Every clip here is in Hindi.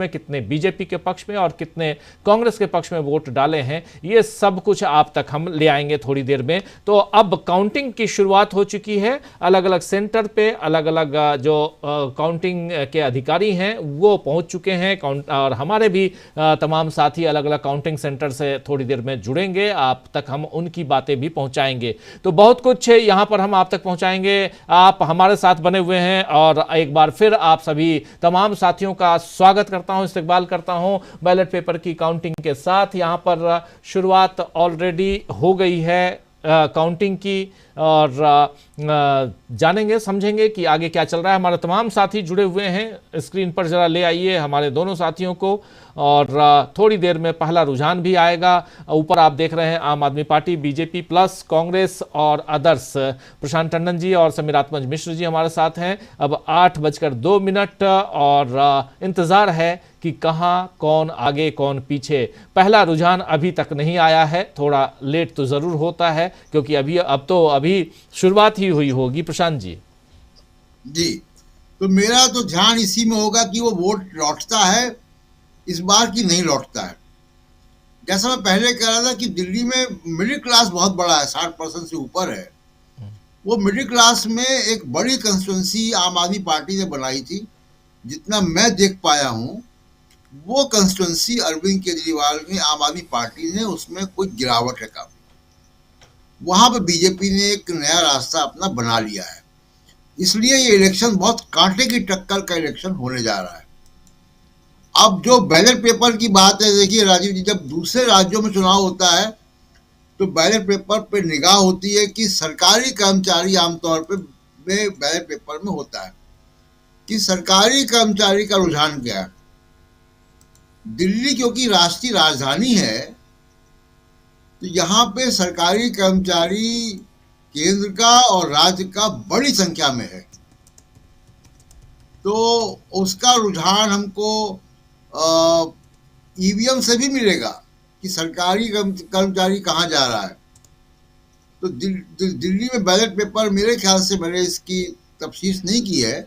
में, कितने बीजेपी के पक्ष में और कितने कांग्रेस के पक्ष में वोट डाले हैं, ये सब कुछ आप तक हम ले आएंगे थोड़ी देर में। तो अब काउंटिंग की शुरुआत हो चुकी है। अलग अलग सेंटर पे अलग अलग जो काउंटिंग के अधिकारी हैं वो पहुंच चुके हैं और हमारे भी तमाम साथी अलग अलग काउंटिंग सेंटर से थोड़ी देर में जुड़ेंगे। आप तक हम उनकी बातें भी पहुंचाएंगे। तो बहुत कुछ यहां पर हम आप तक पहुंचाएंगे। आप हमारे साथ बने हुए हैं और एक बार फिर आप सभी तमाम साथियों का स्वागत करता हूं, इस्तकबाल करता हूं बैलेट पेपर की काउंटिंग के साथ। यहां पर शुरुआत ऑलरेडी हो गई है काउंटिंग की और जानेंगे समझेंगे कि आगे क्या चल रहा है। हमारे तमाम साथी जुड़े हुए हैं, स्क्रीन पर जरा ले आइए हमारे दोनों साथियों को और थोड़ी देर में पहला रुझान भी आएगा। ऊपर आप देख रहे हैं आम आदमी पार्टी, बीजेपी प्लस, कांग्रेस और अदर्स। प्रशांत टंडन जी और समीरात्मज मिश्र जी हमारे साथ हैं। अब 8:02 और इंतजार है कि कहां कौन आगे कौन पीछे। पहला रुझान अभी तक नहीं आया है, थोड़ा लेट तो जरूर होता है क्योंकि अभी शुरुआत ही हुई होगी। प्रशांत जी जी, तो मेरा तो ध्यान इसी में होगा कि वो वोट लौटता है इस बार की नहीं लौटता है। जैसा मैं पहले कह रहा था कि दिल्ली में मिडिल क्लास बहुत बड़ा है, 60% से ऊपर है। वो मिडिल क्लास में एक बड़ी कंस्टिट्यूंसी आम आदमी पार्टी ने बनाई थी। जितना मैं देख पाया हूं वो कंस्टिट्यूंसी अरविंद केजरीवाल ने, आम आदमी पार्टी ने, उसमें कोई गिरावट है काफी। वहां पर बीजेपी ने एक नया रास्ता अपना बना लिया है। इसलिए ये इलेक्शन बहुत कांटे की टक्कर का इलेक्शन होने जा रहा है। अब जो बैलेट पेपर की बात है, देखिए राजीव जी, जब दूसरे राज्यों में चुनाव होता है तो बैलेट पेपर पे निगाह होती है कि सरकारी कर्मचारी आमतौर पे बैलेट पेपर में होता है कि सरकारी कर्मचारी का रुझान क्या है। दिल्ली क्योंकि राष्ट्रीय राजधानी है तो यहाँ पे सरकारी कर्मचारी केंद्र का और राज्य का बड़ी संख्या में है, तो उसका रुझान हमको ईवीएम से भी मिलेगा कि सरकारी कर्मचारी कहाँ जा रहा है। तो दिल्ली में बैलेट पेपर, मेरे ख्याल से, मैंने इसकी तफ्सीस नहीं की है,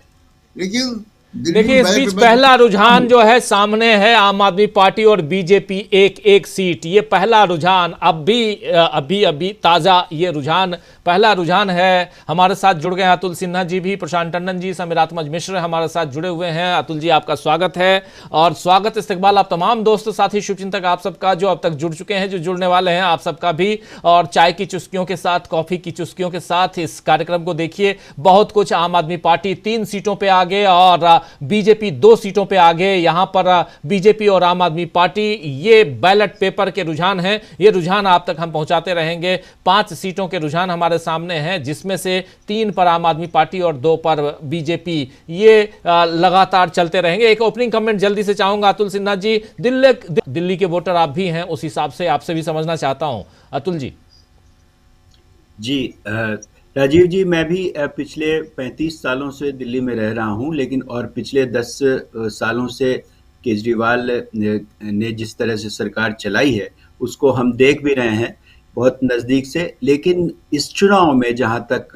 लेकिन देखिए इस बीच पहला रुझान जो है सामने है, आम आदमी पार्टी और बीजेपी एक एक सीट। ये पहला रुझान अभी ताजा ये रुझान पहला रुझान है। हमारे साथ जुड़ गए हैं अतुल सिन्हा जी भी, प्रशांत टंडन जी, समीरात्मज मिश्र हमारे साथ जुड़े हुए हैं। अतुल जी आपका स्वागत है और स्वागत इस्तकबाल आप तमाम दोस्त साथी शुभचिंतक आप सबका जो अब तक जुड़ चुके हैं, जो जुड़ने वाले हैं आप सबका भी। और चाय की चुस्कियों के साथ, कॉफी की चुस्कियों के साथ इस कार्यक्रम को देखिए। बहुत कुछ, आम आदमी पार्टी 3 सीटों पर आगे और बीजेपी 2 सीटों पे आगे। यहां पर बीजेपी और आम आदमी पार्टी, ये बैलेट पेपर के रुझान हैं। ये रुझान आप तक हम पहुंचाते रहेंगे। 5 सीटों के रुझान हमारे सामने हैं, जिसमें से 3 पर आम आदमी पार्टी और 2 पर बीजेपी। ये लगातार चलते रहेंगे। एक ओपनिंग कमेंट जल्दी से चाहूंगा अतुल सिन्हा जी, दिल्ली के वोटर आप भी हैं, उस हिसाब से आपसे भी समझना चाहता हूं। अतुल जी। जी राजीव जी, मैं भी पिछले 35 सालों से दिल्ली में रह रहा हूं, लेकिन और पिछले 10 सालों से केजरीवाल ने जिस तरह से सरकार चलाई है उसको हम देख भी रहे हैं बहुत नज़दीक से। लेकिन इस चुनाव में जहां तक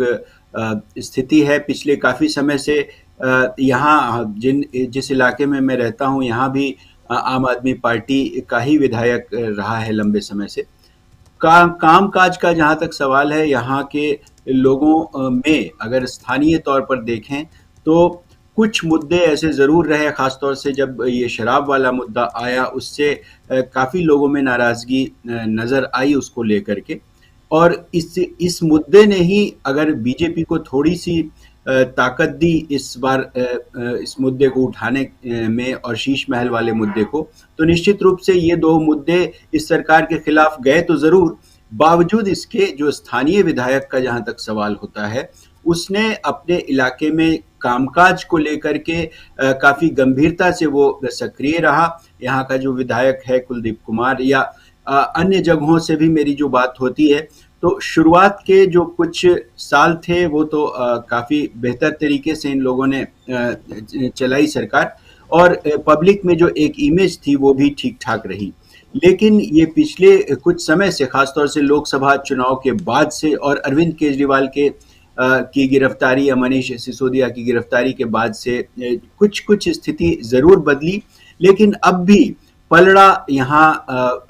स्थिति है, पिछले काफ़ी समय से यहाँ जिस इलाके में मैं रहता हूं यहाँ भी आम आदमी पार्टी का ही विधायक रहा है लंबे समय से। काम काज का जहाँ तक सवाल है, यहाँ के लोगों में अगर स्थानीय तौर पर देखें तो कुछ मुद्दे ऐसे ज़रूर रहे, ख़ासतौर से जब ये शराब वाला मुद्दा आया उससे काफ़ी लोगों में नाराज़गी नज़र आई उसको लेकर के। और इस मुद्दे ने ही अगर बीजेपी को थोड़ी सी ताकत दी इस बार इस मुद्दे को उठाने में और शीश महल वाले मुद्दे को, तो निश्चित रूप से ये 2 मुद्दे इस सरकार के खिलाफ गए तो ज़रूर। बावजूद इसके जो स्थानीय विधायक का जहाँ तक सवाल होता है, उसने अपने इलाके में कामकाज को लेकर के काफ़ी गंभीरता से वो सक्रिय रहा। यहाँ का जो विधायक है कुलदीप कुमार या अन्य जगहों से भी मेरी जो बात होती है, तो शुरुआत के जो कुछ साल थे वो तो काफ़ी बेहतर तरीके से इन लोगों ने चलाई सरकार और पब्लिक में जो एक इमेज थी वो भी ठीक ठाक रही। लेकिन ये पिछले कुछ समय से, खासतौर से लोकसभा चुनाव के बाद से और अरविंद केजरीवाल की गिरफ्तारी या मनीष सिसोदिया की गिरफ्तारी के बाद से कुछ स्थिति ज़रूर बदली। लेकिन अब भी पलड़ा यहाँ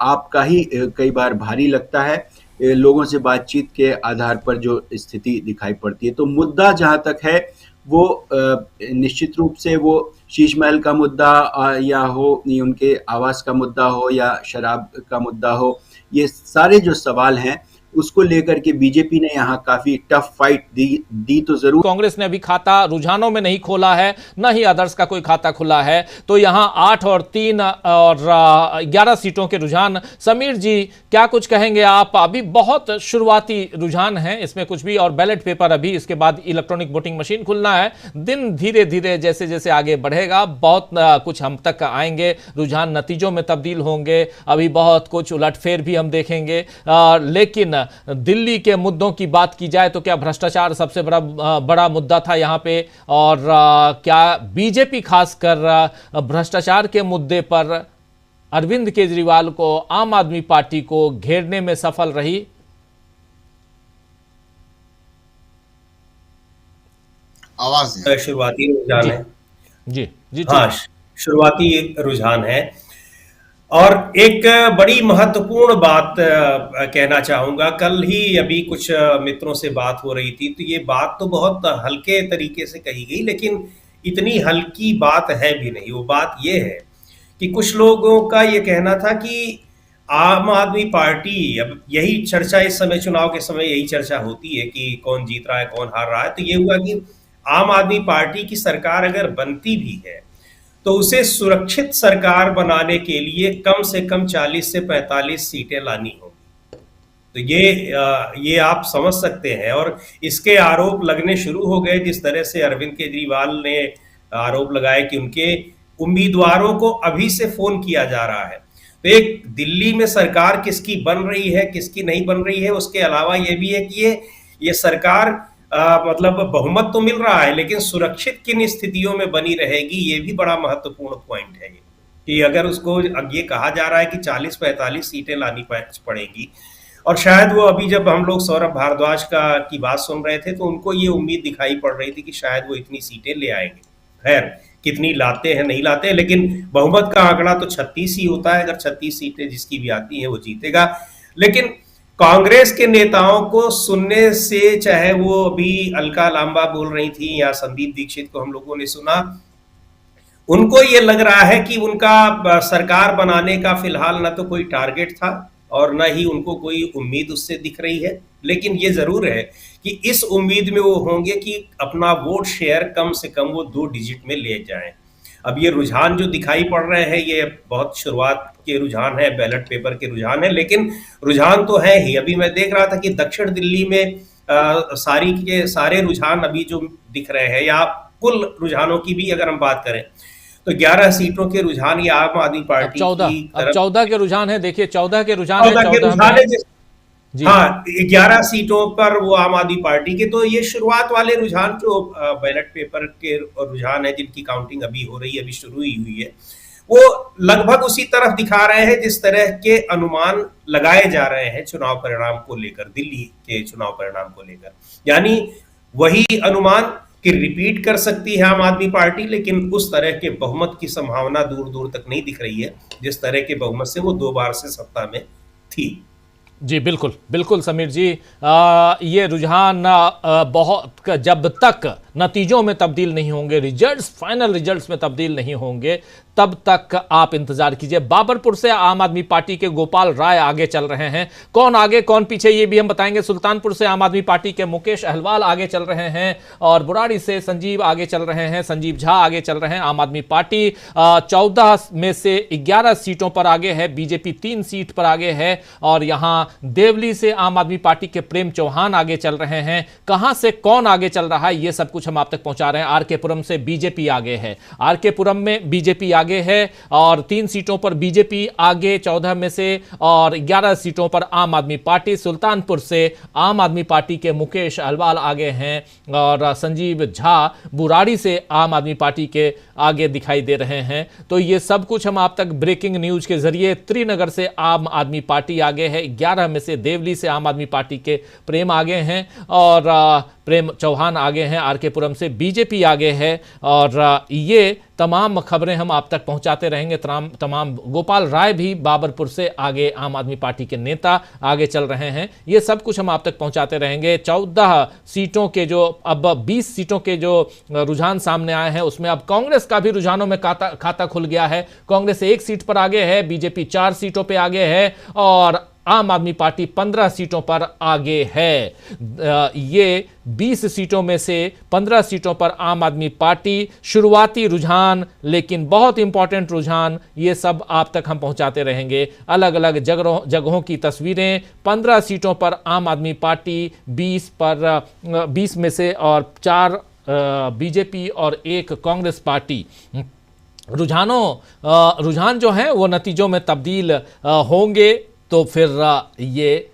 आपका ही कई बार भारी लगता है, लोगों से बातचीत के आधार पर जो स्थिति दिखाई पड़ती है। तो मुद्दा जहाँ तक है वो निश्चित रूप से वो शीश महल का मुद्दा या हो, उनके आवास का मुद्दा हो या शराब का मुद्दा हो, ये सारे जो सवाल हैं उसको लेकर के बीजेपी ने यहाँ काफी टफ फाइट दी तो जरूर। कांग्रेस ने अभी खाता रुझानों में नहीं खोला है, न ही आदर्श का कोई खाता खुला है, तो यहाँ 8 और 3 और 11 सीटों के रुझान। समीर जी क्या कुछ कहेंगे आप? अभी बहुत शुरुआती रुझान है इसमें कुछ भी, और बैलेट पेपर अभी, इसके बाद इलेक्ट्रॉनिक वोटिंग मशीन खुलना है। दिन धीरे धीरे जैसे जैसे आगे बढ़ेगा बहुत कुछ हम तक आएंगे, रुझान नतीजों में तब्दील होंगे, अभी बहुत कुछ उलटफेर भी हम देखेंगे। लेकिन दिल्ली के मुद्दों की बात की जाए तो क्या भ्रष्टाचार सबसे बड़ा मुद्दा था यहाँ पे, और क्या बीजेपी खासकर भ्रष्टाचार के मुद्दे पर अरविंद केजरीवाल को, आम आदमी पार्टी को घेरने में सफल रही? आवाज शुरुआती रुझान है जी जी, हाँ, शुरुआती रुझान है। और एक बड़ी महत्वपूर्ण बात कहना चाहूंगा, कल ही अभी कुछ मित्रों से बात हो रही थी, तो ये बात तो बहुत हल्के तरीके से कही गई, लेकिन इतनी हल्की बात है भी नहीं। वो बात ये है कि कुछ लोगों का ये कहना था कि आम आदमी पार्टी, अब यही चर्चा इस समय, चुनाव के समय यही चर्चा होती है कि कौन जीत रहा है कौन हार रहा है, तो ये हुआ कि आम आदमी पार्टी की सरकार अगर बनती भी है तो उसे सुरक्षित सरकार बनाने के लिए कम से कम 40 से 45 सीटें लानी होगी। तो ये आप समझ सकते हैं, और इसके आरोप लगने शुरू हो गए जिस तरह से अरविंद केजरीवाल ने आरोप लगाए कि उनके उम्मीदवारों को अभी से फोन किया जा रहा है। तो एक दिल्ली में सरकार किसकी बन रही है किसकी नहीं बन रही है, उसके अलावा ये भी है कि ये सरकार मतलब बहुमत तो मिल रहा है, लेकिन सुरक्षित किन स्थितियों में बनी रहेगी, ये भी बड़ा महत्वपूर्ण पॉइंट है कि अगर उसको ये कहा जा रहा है कि 40-45 सीटें लानी पड़ेगी, और शायद वो अभी जब हम लोग सौरभ भारद्वाज की बात सुन रहे थे तो उनको ये उम्मीद दिखाई पड़ रही थी कि शायद वो इतनी सीटें ले आएंगे। खैर कितनी लाते हैं नहीं लाते हैं, लेकिन बहुमत का आंकड़ा तो 36 ही होता है, अगर 36 सीटें जिसकी भी आती हैं वो जीतेगा। लेकिन कांग्रेस के नेताओं को सुनने से, चाहे वो अभी अलका लांबा बोल रही थी या संदीप दीक्षित को हम लोगों ने सुना, उनको ये लग रहा है कि उनका सरकार बनाने का फिलहाल न तो कोई टारगेट था और न ही उनको कोई उम्मीद उससे दिख रही है। लेकिन ये जरूर है कि इस उम्मीद में वो होंगे कि अपना वोट शेयर कम से कम वो 2 डिजिट में ले जाएं। अब ये रुझान जो दिखाई पड़ रहे हैं ये बहुत शुरुआत के रुझान है, बैलेट पेपर के रुझान है, लेकिन रुझान तो है ही। अभी मैं देख रहा था कि दक्षिण दिल्ली में सारे रुझान अभी जो दिख रहे हैं, या कुल रुझानों की भी अगर हम बात करें तो 11 सीटों के रुझान ये आम आदमी पार्टी की तरफ, 14 के रुझान है। देखिए 14 के रुझान है, हाँ 11 सीटों पर वो आम आदमी पार्टी के। तो ये शुरुआत वाले रुझान जो बैलेट पेपर के रुझान है जिनकी काउंटिंग अभी हो रही है, अभी शुरू ही हुई है, वो लगभग उसी तरफ दिखा रहे हैं जिस तरह के अनुमान लगाए जा रहे हैं चुनाव परिणाम को लेकर, दिल्ली के चुनाव परिणाम को लेकर। यानी वही अनुमान कि रिपीट कर सकती है आम आदमी पार्टी, लेकिन उस तरह के बहुमत की संभावना दूर दूर तक नहीं दिख रही है जिस तरह के बहुमत से वो 2 बार से सत्ता में थी। जी बिल्कुल बिल्कुल समीर जी, ये रुझान बहुत, जब तक नतीजों में तब्दील नहीं होंगे, रिजल्ट्स, फाइनल रिजल्ट्स में तब्दील नहीं होंगे, तब तक आप इंतजार कीजिए। बाबरपुर से आम आदमी पार्टी के गोपाल राय आगे चल रहे हैं, कौन आगे कौन पीछे ये भी हम बताएंगे। सुल्तानपुर से आम आदमी पार्टी के मुकेश अहलवाल आगे चल रहे हैं, और बुराड़ी से संजीव आगे चल रहे हैं, संजीव झा आगे चल रहे हैं। आम आदमी पार्टी 14 में से 11 सीटों पर आगे है, बीजेपी 3 सीट पर आगे है, और यहां देवली से आम आदमी पार्टी के प्रेम चौहान आगे चल रहे हैं। कहां से कौन आगे चल रहा है ये सब कुछ हम आप तक पहुंचा रहे हैं। आर के पुरम से बीजेपी आगे है, आर के पुरम में बीजेपी आगे है, और 3 सीटों पर बीजेपी आगे 14 में से, और 11 सीटों पर आम आदमी पार्टी। सुल्तानपुर से आम आदमी पार्टी के मुकेश अहलवाल आगे हैं, और संजीव झा बुराड़ी से आम आदमी पार्टी के आगे दिखाई दे रहे हैं। तो ये सब कुछ हम आप तक ब्रेकिंग न्यूज के जरिए, त्रिनगर से आम आदमी पार्टी आगे है, 11 में से देवली से आम आदमी पार्टी के प्रेम आगे हैं, और प्रेम चौहान आगे हैं, आर के केपुरम से बीजेपी आगे है। और ये तमाम खबरें हम आप तक पहुंचाते रहेंगे। तमाम गोपाल राय भी बाबरपुर से आगे, आम आदमी पार्टी के नेता आगे चल रहे हैं। ये सब कुछ हम आप तक पहुंचाते रहेंगे। 14 सीटों के जो, अब 20 सीटों के जो रुझान सामने आए हैं, उसमें अब कांग्रेस का भी रुझानों में खाता खुल गया है। कांग्रेस 1 सीट पर आगे है, बीजेपी 4 सीटों पर आगे है और आम आदमी पार्टी 15 सीटों पर आगे है। ये 20 सीटों में से 15 सीटों पर आम आदमी पार्टी, शुरुआती रुझान लेकिन बहुत इंपॉर्टेंट रुझान, ये सब आप तक हम पहुंचाते रहेंगे। अलग अलग जगहों की तस्वीरें। 15 सीटों पर आम आदमी पार्टी, 20 में से और 4 बीजेपी और 1 कांग्रेस पार्टी। रुझान जो है वो नतीजों में तब्दील होंगे तो फिर ये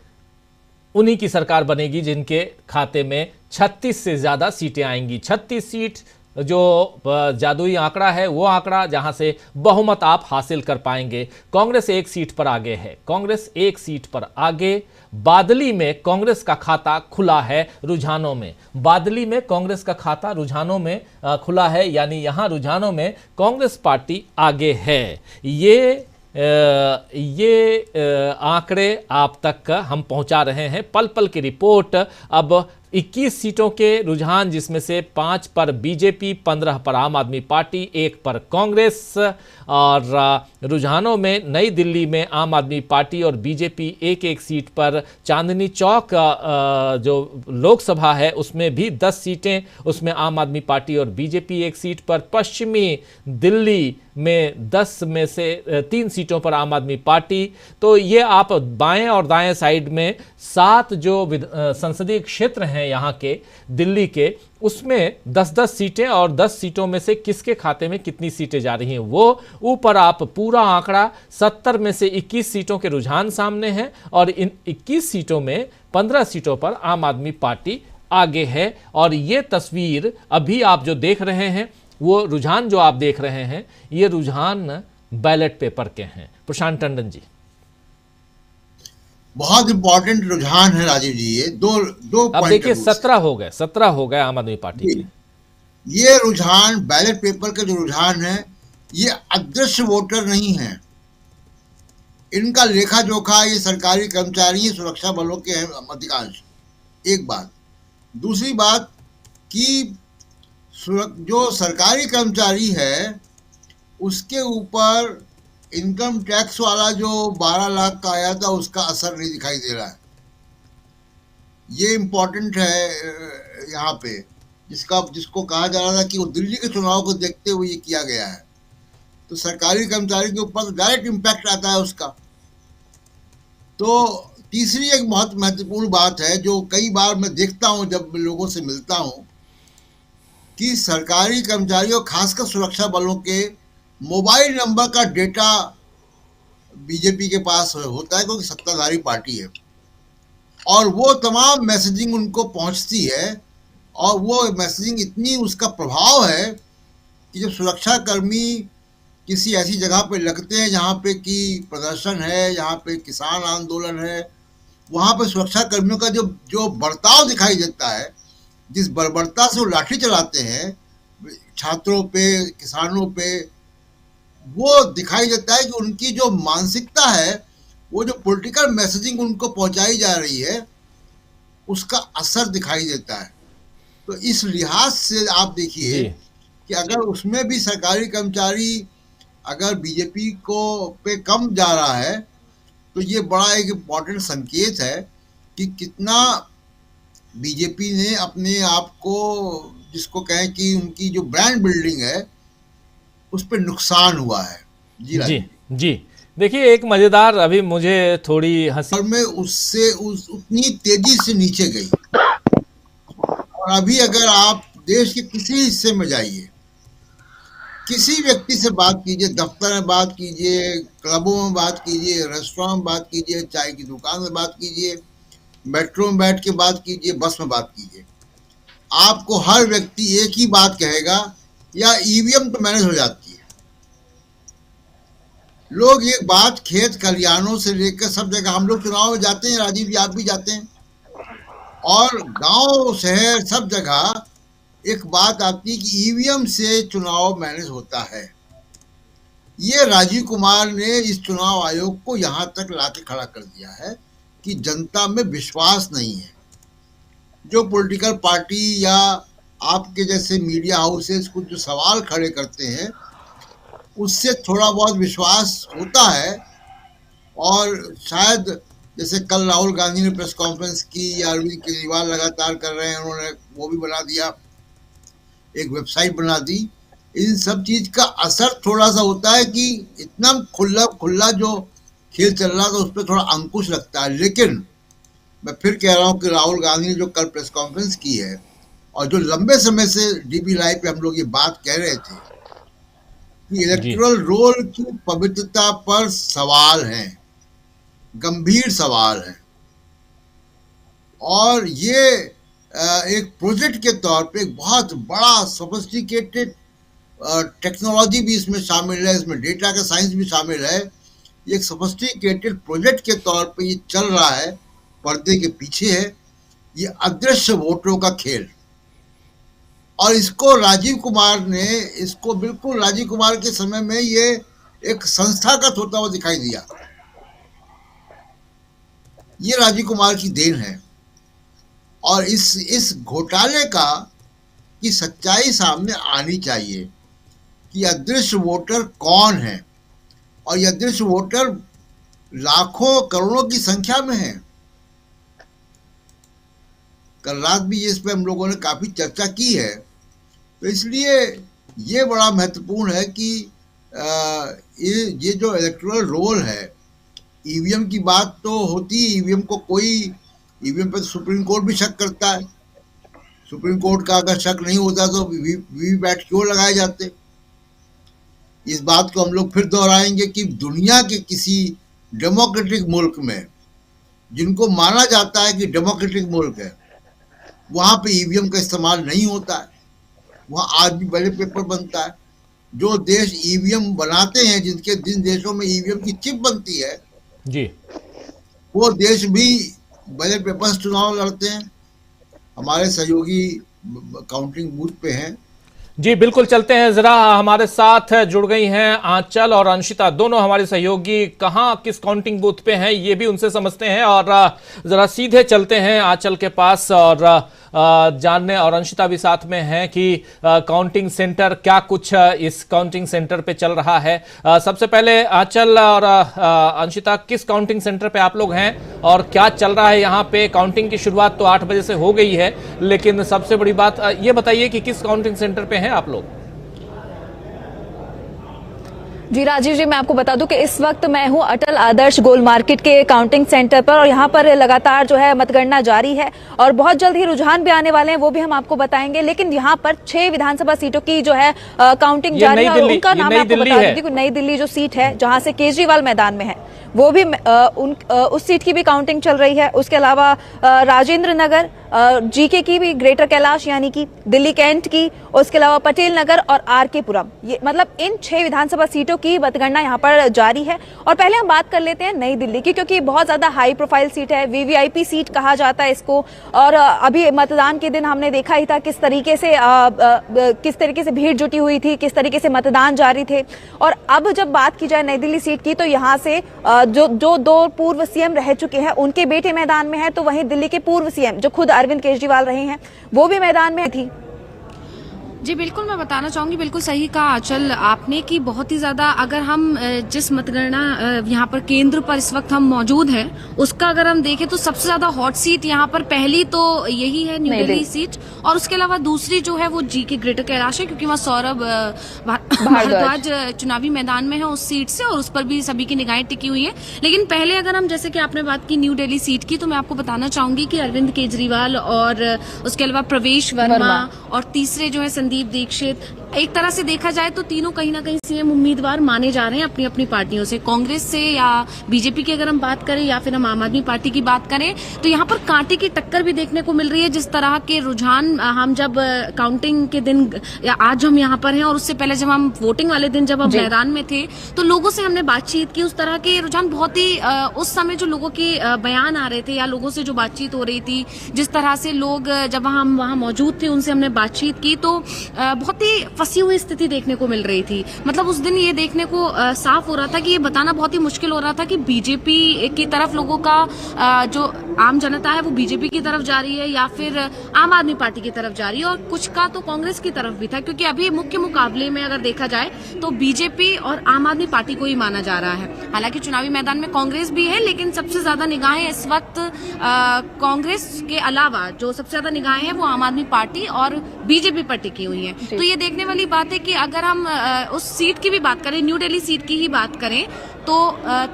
उन्हीं की सरकार बनेगी जिनके खाते में 36 से ज़्यादा सीटें आएंगी। 36 सीट जो जादुई आंकड़ा है, वो आंकड़ा जहां से बहुमत आप हासिल कर पाएंगे। कांग्रेस 1 सीट पर आगे है, कांग्रेस 1 सीट पर आगे। बादली में कांग्रेस का खाता खुला है रुझानों में, बादली में कांग्रेस का खाता रुझानों में खुला है, यानी यहां रुझानों में कांग्रेस पार्टी आगे है। ये आंकड़े आप तक हम पहुंचा रहे हैं, पल पल की रिपोर्ट। अब 21 सीटों के रुझान, जिसमें से 5 पर बीजेपी, 15 पर आम आदमी पार्टी, 1 पर कांग्रेस। और रुझानों में नई दिल्ली में आम आदमी पार्टी और बीजेपी 1-1 सीट पर। चांदनी चौक जो लोकसभा है उसमें भी 10 सीटें, उसमें आम आदमी पार्टी और बीजेपी 1 सीट पर। पश्चिमी दिल्ली में 10 में से 3 सीटों पर आम आदमी पार्टी। तो ये आप बाएं और दाएं साइड में 7 जो संसदीय क्षेत्र हैं यहाँ के दिल्ली के, उसमें 10-10 सीटें, और 10 सीटों में से किसके खाते में कितनी सीटें जा रही हैं वो ऊपर आप पूरा आंकड़ा। 70 में से 21 सीटों के रुझान सामने हैं और इन 21 सीटों में 15 सीटों पर आम आदमी पार्टी आगे है। और ये तस्वीर अभी आप जो देख रहे हैं, वो रुझान जो आप देख रहे हैं, ये रुझान बैलेट पेपर के हैं। प्रशांत टंडन जी, बहुत इंपॉर्टेंट रुझान है राजीव जी। ये दो अब देखिए 17 हो गए आम आदमी पार्टी के। ये रुझान, बैलेट पेपर के जो रुझान है, ये अदृश्य वोटर नहीं है। इनका लेखा जोखा ये सरकारी कर्मचारी, सुरक्षा बलों के हैं अधिकांश। एक बात। दूसरी बात कि जो सरकारी कर्मचारी है उसके ऊपर इनकम टैक्स वाला जो 12 लाख का आया था, उसका असर नहीं दिखाई दे रहा है। ये इम्पोर्टेंट है यहाँ पे, जिसको कहा जा रहा था कि वो दिल्ली के चुनाव को देखते हुए ये किया गया है। तो सरकारी कर्मचारी के ऊपर डायरेक्ट इम्पैक्ट आता है उसका। तो तीसरी एक बहुत महत्वपूर्ण बात है जो कई बार मैं देखता हूँ जब लोगों से मिलता हूँ, कि सरकारी कर्मचारियों, खासकर सुरक्षा बलों के मोबाइल नंबर का डेटा बीजेपी के पास होता है, क्योंकि सत्ताधारी पार्टी है, और वो तमाम मैसेजिंग उनको पहुंचती है। और वो मैसेजिंग इतनी, उसका प्रभाव है कि जब सुरक्षाकर्मी किसी ऐसी जगह पे लगते हैं जहाँ पे कि प्रदर्शन है, जहाँ पे किसान आंदोलन है, वहाँ पे सुरक्षाकर्मियों का जो बर्ताव दिखाई देता है, जिस बर्बरता से वो लाठी चलाते हैं छात्रों पे, किसानों पे, वो दिखाई देता है कि उनकी जो मानसिकता है, वो जो पॉलिटिकल मैसेजिंग उनको पहुंचाई जा रही है, उसका असर दिखाई देता है। तो इस लिहाज से आप देखिए कि अगर उसमें भी सरकारी कर्मचारी अगर बीजेपी को पे कम जा रहा है, तो ये बड़ा एक इम्पॉर्टेंट संकेत है कि कितना बीजेपी ने अपने आप को, जिसको कहें कि उनकी जो ब्रांड बिल्डिंग है, उस पर नुकसान हुआ है। जी देखिए, एक मजेदार, अभी मुझे थोड़ी हंसी, और मैं उससे उतनी तेजी से नीचे गई। और अभी अगर आप देश के किसी हिस्से में जाइए, किसी व्यक्ति से बात कीजिए, दफ्तर में बात कीजिए, क्लबों में बात कीजिए, रेस्टोरेंट में बात कीजिए, चाय की दुकान में बात कीजिए, मेट्रो में बैठ के बात कीजिए, बस में बात कीजिए, आपको हर व्यक्ति एक ही बात कहेगा, या ईवीएम तो मैनेज हो जाती है। लोग एक बात, खेत खलिहानों से लेकर सब जगह, हम लोग चुनाव में जाते हैं, राजीव जी आप भी जाते हैं, और गांव शहर सब जगह एक बात आती है कि ईवीएम से चुनाव मैनेज होता है। ये राजीव कुमार ने इस चुनाव आयोग को यहाँ तक लाके खड़ा कर दिया है कि जनता में विश्वास नहीं है। जो पॉलिटिकल पार्टी या आपके जैसे मीडिया हाउसेस कुछ जो सवाल खड़े करते हैं उससे थोड़ा बहुत विश्वास होता है। और शायद जैसे कल राहुल गांधी ने प्रेस कॉन्फ्रेंस की या अरविंद केजरीवाल लगातार कर रहे हैं, उन्होंने वो भी बना दिया, एक वेबसाइट बना दी। इन सब चीज का असर थोड़ा सा होता है कि इतना खुला जो खेल चल रहा था उस पर थोड़ा अंकुश लगता है। लेकिन मैं फिर कह रहा हूँ कि राहुल गांधी ने जो कल प्रेस कॉन्फ्रेंस की है और जो लंबे समय से डीबी लाइव पे हम लोग ये बात कह रहे थे कि इलेक्टोरल रोल की पवित्रता पर सवाल है, गंभीर सवाल है। और ये एक प्रोजेक्ट के तौर पे एक बहुत बड़ा सोफिस्टिकेटेड टेक्नोलॉजी भी इसमें शामिल है, इसमें डेटा का साइंस भी शामिल है। ये एक सोफिस्टिकेटेड प्रोजेक्ट के तौर पे ये चल रहा है, पर्दे के पीछे है ये अदृश्य वोटरों का खेल। और इसको राजीव कुमार ने इसको बिल्कुल राजीव कुमार के समय में ये एक संस्थागत होता हुआ दिखाई दिया। ये राजीव कुमार की देन है। और इस घोटाले का की सच्चाई सामने आनी चाहिए कि अदृश्य वोटर कौन है। और ये अदृश्य वोटर लाखों करोड़ों की संख्या में है। कल रात भी इस पे हम लोगों ने काफी चर्चा की है। तो इसलिए ये बड़ा महत्वपूर्ण है कि ये जो इलेक्टोरल रोल है, ईवीएम की बात तो होती है, ईवीएम पर सुप्रीम कोर्ट भी शक करता है। सुप्रीम कोर्ट का अगर शक नहीं होता तो वीवीपैट क्यों लगाए जाते। इस बात को हम लोग फिर दोहराएंगे कि दुनिया के किसी डेमोक्रेटिक मुल्क में, जिनको माना जाता है कि डेमोक्रेटिक मुल्क है, वहाँ पे ईवीएम का इस्तेमाल नहीं होता है। वहाँ आज भी बैलेट पेपर बनता है। जो देश ईवीएम बनाते हैं, जिन देशों में ईवीएम की चिप बनती है जी, वो देश भी बैलेट पेपर से चुनाव लड़ते हैं। हमारे सहयोगी काउंटिंग बूथ पे हैं। जी बिल्कुल, चलते हैं जरा। हमारे साथ जुड़ गई हैं आंचल और अंशिता, दोनों हमारे सहयोगी। कहाँ किस काउंटिंग बूथ पे हैं ये भी उनसे समझते हैं। और जरा सीधे चलते हैं आंचल के पास और जानने, और अंशिता भी साथ में है कि काउंटिंग सेंटर क्या कुछ इस काउंटिंग सेंटर पे चल रहा है। सबसे पहले आंचल और अंशिता, किस काउंटिंग सेंटर पे आप लोग हैं और क्या चल रहा है यहाँ पे? काउंटिंग की शुरुआत तो 8 बजे से हो गई है, लेकिन सबसे बड़ी बात ये बताइए कि किस काउंटिंग सेंटर पे हैं आप लोग? जी राजीव जी, मैं आपको बता दूं कि इस वक्त मैं हूं अटल आदर्श गोल मार्केट के काउंटिंग सेंटर पर और यहां पर लगातार जो है मतगणना जारी है और बहुत जल्द ही रुझान भी आने वाले हैं, वो भी हम आपको बताएंगे। लेकिन यहां पर 6 विधानसभा सीटों की जो है काउंटिंग जारी है और उनका नाम मैं आपको बता दूं कि नई दिल्ली जो सीट है जहां से केजरीवाल मैदान में है, वो भी उस सीट की भी काउंटिंग चल रही है। उसके अलावा राजेंद्र नगर, जीके की भी, ग्रेटर कैलाश यानी कि दिल्ली कैंट की, उसके अलावा पटेल नगर और आरके पुरम, ये मतलब इन 6 विधानसभा सीटों की मतगणना यहाँ पर जारी है। और पहले हम बात कर लेते हैं नई दिल्ली की, क्योंकि बहुत ज्यादा हाई प्रोफाइल सीट है, वीवीआईपी सीट कहा जाता है इसको। और अभी मतदान के दिन हमने देखा ही था किस तरीके से भीड़ जुटी हुई थी, किस तरीके से मतदान जारी थे। और अब जब बात की जाए नई दिल्ली सीट की, तो यहाँ से जो 2 पूर्व सीएम रह चुके हैं उनके बेटे मैदान में है, तो वहीं दिल्ली के पूर्व सीएम जो खुद अरविंद केजरीवाल रहे हैं वो भी मैदान में थी। जी बिल्कुल, मैं बताना चाहूंगी, बिल्कुल सही कहा आंचल आपने कि बहुत ही ज्यादा, अगर हम जिस मतगणना यहाँ पर केंद्र पर इस वक्त हम मौजूद हैं उसका अगर हम देखें तो सबसे ज्यादा हॉट सीट यहाँ पर पहली तो यही है न्यू दिल्ली सीट, और उसके अलावा दूसरी जो है वो जीके ग्रेटर कैलाश है, क्योंकि वहाँ सौरभ भारद्वाज चुनावी मैदान में है उस सीट से, और उस पर भी सभी की निगाहें टिकी हुई है। लेकिन पहले अगर हम, जैसे कि आपने बात की न्यू दिल्ली सीट की, तो मैं आपको बताना चाहूंगी कि अरविंद केजरीवाल और उसके अलावा प्रवेश वर्मा और तीसरे जो है संदीप दीक्षित, एक तरह से देखा जाए तो तीनों कहीं ना कहीं सीएम उम्मीदवार माने जा रहे हैं अपनी अपनी पार्टियों से, कांग्रेस से या बीजेपी की अगर हम बात करें या फिर हम आम आदमी पार्टी की बात करें, तो यहाँ पर कांटे की टक्कर भी देखने को मिल रही है। जिस तरह के रुझान हम जब काउंटिंग के दिन, आज हम यहाँ पर हैं और उससे पहले जब हम वोटिंग वाले दिन जब हम मैदान में थे तो लोगों से हमने बातचीत की, उस तरह के रुझान बहुत ही उस समय जो लोगों के बयान आ रहे थे या लोगों से जो बातचीत हो रही थी, जिस तरह से लोग जब हम वहां मौजूद थे उनसे हमने बातचीत की, तो बहुत ही फंसी हुई स्थिति देखने को मिल रही थी। मतलब उस दिन ये देखने को साफ हो रहा था कि ये बताना बहुत ही मुश्किल हो रहा था कि बीजेपी की तरफ लोगों का जो आम जनता है वो बीजेपी की तरफ जा रही है या फिर आम आदमी पार्टी की तरफ जा रही है, और कुछ का तो कांग्रेस की तरफ भी था, क्योंकि अभी मुख्य मुकाबले में अगर देखा जाए तो बीजेपी और आम आदमी पार्टी को ही माना जा रहा है। हालांकि चुनावी मैदान में कांग्रेस भी है, लेकिन सबसे ज्यादा निगाहें इस वक्त कांग्रेस के अलावा जो सबसे ज्यादा निगाहें हैं वो आम आदमी पार्टी और बीजेपी पर टिकी हुई हैं। तो ये देखने वाली बात है कि अगर हम उस सीट की भी बात करें, न्यू दिल्ली सीट की ही बात करें, तो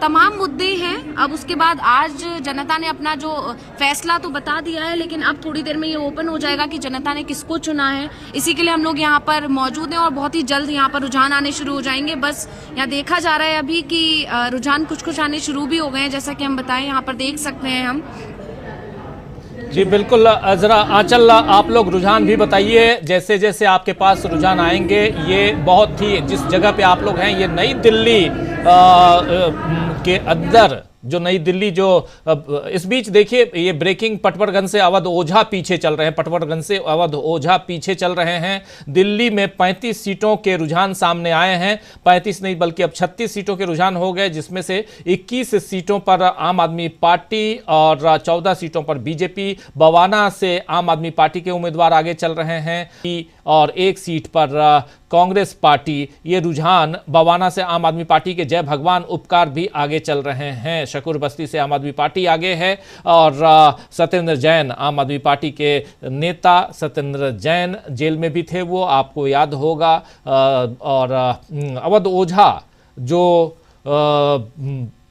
तमाम मुद्दे हैं। अब उसके बाद आज जनता ने अपना जो फैसला तो बता दिया है, लेकिन अब थोड़ी देर में ये ओपन हो जाएगा कि जनता ने किसको चुना है। इसी के लिए हम लोग यहाँ पर मौजूद हैं और बहुत ही जल्द यहाँ पर रुझान आने शुरू हो जाएंगे। बस यहाँ देखा जा रहा है अभी कि रुझान कुछ आने शुरू भी हो गए हैं, जैसा कि हम बताएं, यहाँ पर देख सकते हैं हम। जी बिल्कुल, जरा आंचल आप लोग रुझान भी बताइए, जैसे जैसे आपके पास रुझान आएंगे। ये बहुत ही, जिस जगह पे आप लोग हैं ये नई दिल्ली के अंदर, जो नई दिल्ली जो इस बीच देखिए ये ब्रेकिंग, पटवर्धन से अवध ओझा पीछे चल रहे हैं, पटवर्धन से अवध ओझा पीछे चल रहे हैं। दिल्ली में 35 सीटों के रुझान सामने आए हैं, 35 नहीं बल्कि अब 36 सीटों के रुझान हो गए, जिसमें से 21 सीटों पर आम आदमी पार्टी और 14 सीटों पर बीजेपी। बवाना से आम आदमी पार्टी के उम्मीदवार आगे चल रहे हैं और एक सीट पर कांग्रेस पार्टी। ये रुझान बवाना से आम आदमी पार्टी के जय भगवान उपकार भी आगे चल रहे हैं। शकूर बस्ती से आम आदमी पार्टी आगे है और सत्येंद्र जैन, आम आदमी पार्टी के नेता सत्येंद्र जैन जेल में भी थे, वो आपको याद होगा। और अवध ओझा जो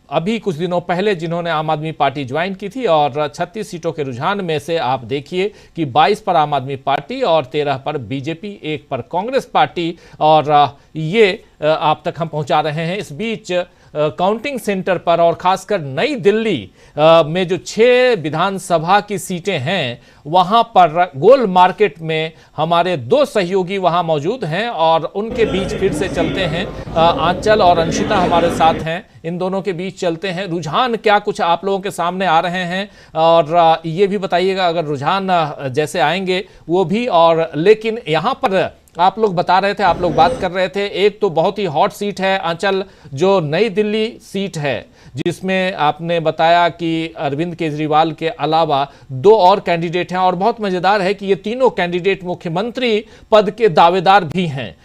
अभी कुछ दिनों पहले जिन्होंने आम आदमी पार्टी ज्वाइन की थी, और 36 सीटों के रुझान में से आप देखिए कि 22 पर आम आदमी पार्टी और 13 पर बीजेपी, 1 पर कांग्रेस पार्टी, और ये आप तक हम पहुंचा रहे हैं। इस बीच काउंटिंग सेंटर पर और खासकर नई दिल्ली में जो 6 विधानसभा की सीटें हैं, वहां पर गोल मार्केट में हमारे 2 सहयोगी वहां मौजूद हैं और उनके बीच फिर से चलते हैं। आंचल और अंशिता हमारे साथ हैं, इन दोनों के बीच चलते हैं। रुझान क्या कुछ आप लोगों के सामने आ रहे हैं, और ये भी बताइएगा अगर रुझान जैसे आएंगे वो भी। और लेकिन यहाँ पर आप लोग बता रहे थे, आप लोग बात कर रहे थे, एक तो बहुत ही हॉट सीट है आंचल, जो नई दिल्ली सीट है, जिसमें आपने बताया कि अरविंद केजरीवाल के अलावा 2 और कैंडिडेट हैं। और बहुत मजेदार है कि ये तीनों कैंडिडेट मुख्यमंत्री पद के दावेदार भी हैं,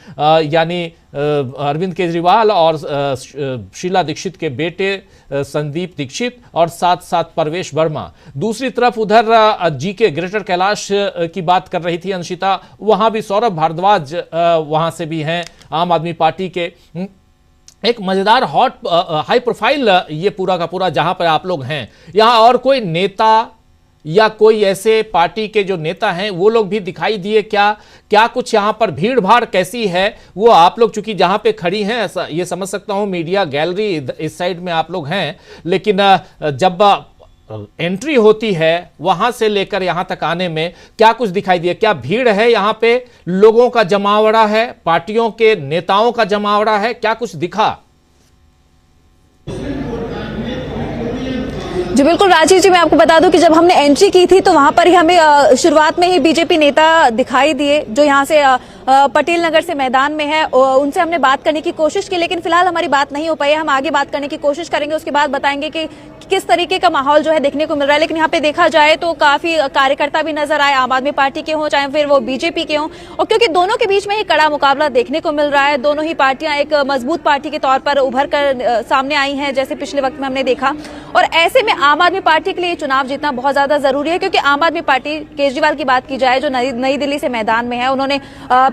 यानी अरविंद केजरीवाल और शीला दीक्षित के बेटे संदीप दीक्षित, और साथ साथ परवेश वर्मा। दूसरी तरफ उधर जीके ग्रेटर कैलाश की बात कर रही थी अंशिता, वहां भी सौरभ भारद्वाज वहां से भी हैं आम आदमी पार्टी के। एक मजेदार हॉट हाई प्रोफाइल ये पूरा का पूरा जहां पर आप लोग हैं। यहां और कोई नेता या कोई ऐसे पार्टी के जो नेता हैं वो लोग भी दिखाई दिए क्या कुछ यहाँ पर भीड़ भाड़ कैसी है, वो आप लोग चूंकि जहाँ पे खड़ी हैं ऐसा ये समझ सकता हूँ, मीडिया गैलरी इस साइड में आप लोग हैं, लेकिन जब एंट्री होती है वहां से लेकर यहां तक आने में क्या कुछ दिखाई दिया? क्या भीड़ है यहाँ पे, लोगों का जमावड़ा है, पार्टियों के नेताओं का जमावड़ा है, क्या कुछ दिखा? जी बिल्कुल राजीव जी, मैं आपको बता दूं कि जब हमने एंट्री की थी तो वहां पर ही हमें शुरुआत में ही बीजेपी नेता दिखाई दिए, जो यहां से पटेल नगर से मैदान में है। उनसे हमने बात करने की कोशिश की, लेकिन फिलहाल हमारी बात नहीं हो पाई है। हम आगे बात करने की कोशिश करेंगे, उसके बाद बताएंगे कि किस तरीके का माहौल जो है देखने को मिल रहा है। लेकिन यहाँ पे देखा जाए तो काफी कार्यकर्ता भी नजर आए, आम आदमी पार्टी के हों चाहे फिर वो बीजेपी के हों, और क्योंकि दोनों के बीच में ही कड़ा मुकाबला देखने को मिल रहा है। दोनों ही पार्टियां एक मजबूत पार्टी के तौर पर उभर कर सामने आई हैं, जैसे पिछले वक्त में हमने देखा। और ऐसे में आम आदमी पार्टी के लिए चुनाव जीतना बहुत ज्यादा जरूरी है, क्योंकि आम आदमी पार्टी, केजरीवाल की बात की जाए जो नई दिल्ली से मैदान में है, उन्होंने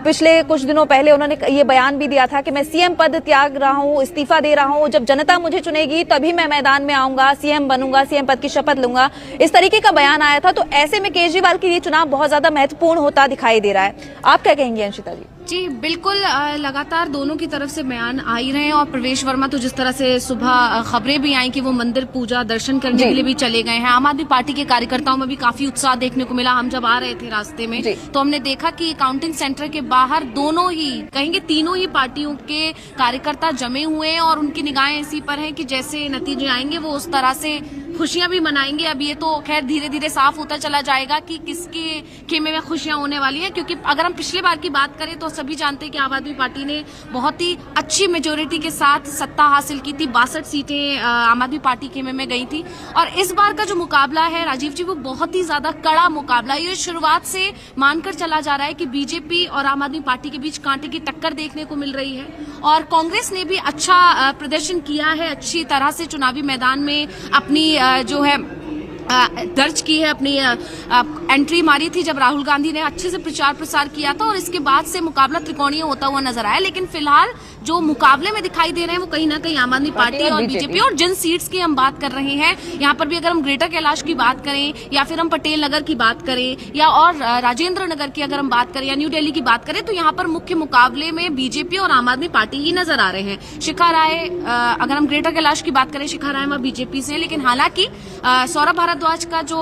पिछले कुछ दिनों पहले उन्होंने ये बयान भी दिया था कि मैं सीएम पद त्याग रहा हूं, इस्तीफा दे रहा हूं, जब जनता मुझे चुनेगी तभी मैं मैदान में आऊंगा, सीएम बनूंगा, सीएम पद की शपथ लूंगा, इस तरीके का बयान आया था। तो ऐसे में केजरीवाल के लिए चुनाव बहुत ज्यादा महत्वपूर्ण होता दिखाई दे रहा है। आप क्या कहेंगे अंशिता जी? जी बिल्कुल, लगातार दोनों की तरफ से बयान आ ही रहे हैं और प्रवेश वर्मा तो जिस तरह से सुबह खबरें भी आई कि वो मंदिर पूजा दर्शन करने के लिए भी चले गए हैं। आम आदमी पार्टी के कार्यकर्ताओं में भी काफी उत्साह देखने को मिला। हम जब आ रहे थे रास्ते में तो हमने देखा कि काउंटिंग सेंटर के बाहर दोनों ही, कहेंगे तीनों ही पार्टियों के कार्यकर्ता जमे हुए हैं और उनकी निगाहें इसी पर हैं कि जैसे नतीजे आएंगे वो उस तरह से खुशियां भी मनाएंगे। अब ये तो खैर धीरे धीरे साफ होता चला जाएगा कि किसके खेमे में खुशियां होने वाली हैं, क्योंकि अगर हम पिछले बार की बात करें तो सभी जानते हैं कि आम आदमी पार्टी ने बहुत ही अच्छी मेजोरिटी के साथ सत्ता हासिल की थी। 62 सीटें आम आदमी पार्टी खेमे में गई थी और इस बार का जो मुकाबला है राजीव जी वो बहुत ही ज्यादा कड़ा मुकाबला। ये शुरुआत से मानकर चला जा रहा है कि बीजेपी और आम आदमी पार्टी के बीच कांटे की टक्कर देखने को मिल रही है और कांग्रेस ने भी अच्छा प्रदर्शन किया है, अच्छी तरह से चुनावी मैदान में अपनी जो है दर्ज की है, अपनी एंट्री मारी थी जब राहुल गांधी ने अच्छे से प्रचार प्रसार किया था और इसके बाद से मुकाबला त्रिकोणीय होता हुआ नजर आया। लेकिन फिलहाल जो मुकाबले में दिखाई दे रहे हैं वो कहीं ना कहीं आम आदमी पार्टी और बीजेपी, और जिन सीट्स की हम बात कर रहे हैं यहाँ पर भी अगर हम ग्रेटर कैलाश की बात करें या फिर हम पटेल नगर की बात करें या और राजेंद्र नगर की अगर हम बात करें या न्यू दिल्ली की बात करें तो यहाँ पर मुख्य मुकाबले में बीजेपी और आम आदमी पार्टी ही नजर आ रहे हैं। शिखा राय, अगर हम ग्रेटर कैलाश की बात करें, शिखा राय वहाँ बीजेपी से, लेकिन हालांकि सौरभ भारद्वाज का जो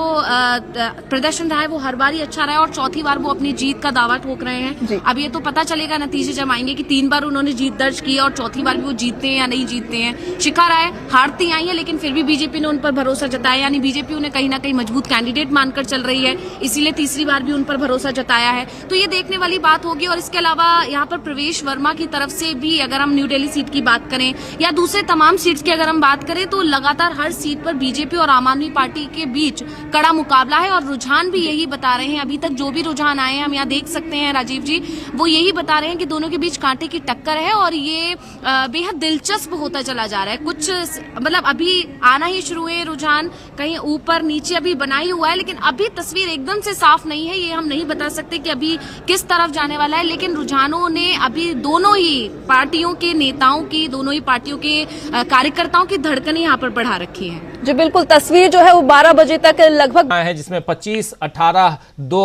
प्रदर्शन रहा है वो हर बार ही अच्छा रहा है और चौथी बार वो अपनी जीत का दावा ठोक रहे हैं। अब ये तो पता चलेगा नतीजे जब आएंगे कि 3 बार उन्होंने जीत दर्ज की और चौथी बार भी वो जीतते हैं या नहीं जीतते हैं। शिखा राय हारती आई है लेकिन फिर भी बीजेपी ने उन पर भरोसा जताया, यानी बीजेपी उन्हें कहीं ना कहीं मजबूत कैंडिडेट मानकर चल रही है, इसीलिए तीसरी बार भी उन पर भरोसा जताया है। तो ये देखने वाली बात होगी। और इसके अलावा यहाँ पर प्रवेश वर्मा की तरफ से भी अगर हम न्यू दिल्ली सीट की बात करें या दूसरे तमाम सीट्स की अगर हम बात करें तो लगातार हर सीट पर बीजेपी और आम आदमी पार्टी के बीच कड़ा मुकाबला है और रुझान भी यही बता रहे हैं। अभी तक जो भी रुझान आए हैं हम यहाँ देख सकते हैं राजीव जी, वो यही बता रहे हैं कि दोनों के बीच कांटे की टक्कर है और ये बेहद दिलचस्प होता चला जा रहा है। कुछ मतलब अभी आना ही शुरू है रुझान, कहीं ऊपर नीचे अभी बना ही हुआ है, लेकिन अभी तस्वीर एकदम से साफ नहीं है। ये हम नहीं बता सकते कि अभी किस तरफ जाने वाला है, लेकिन रुझानों ने अभी दोनों ही पार्टियों के नेताओं की, दोनों ही पार्टियों के कार्यकर्ताओं की धड़कनें यहाँ पर बढ़ा रखी है। जी बिल्कुल, तस्वीर जो है वो 12 बजे तक लगभग है जिसमें 25, 18, 2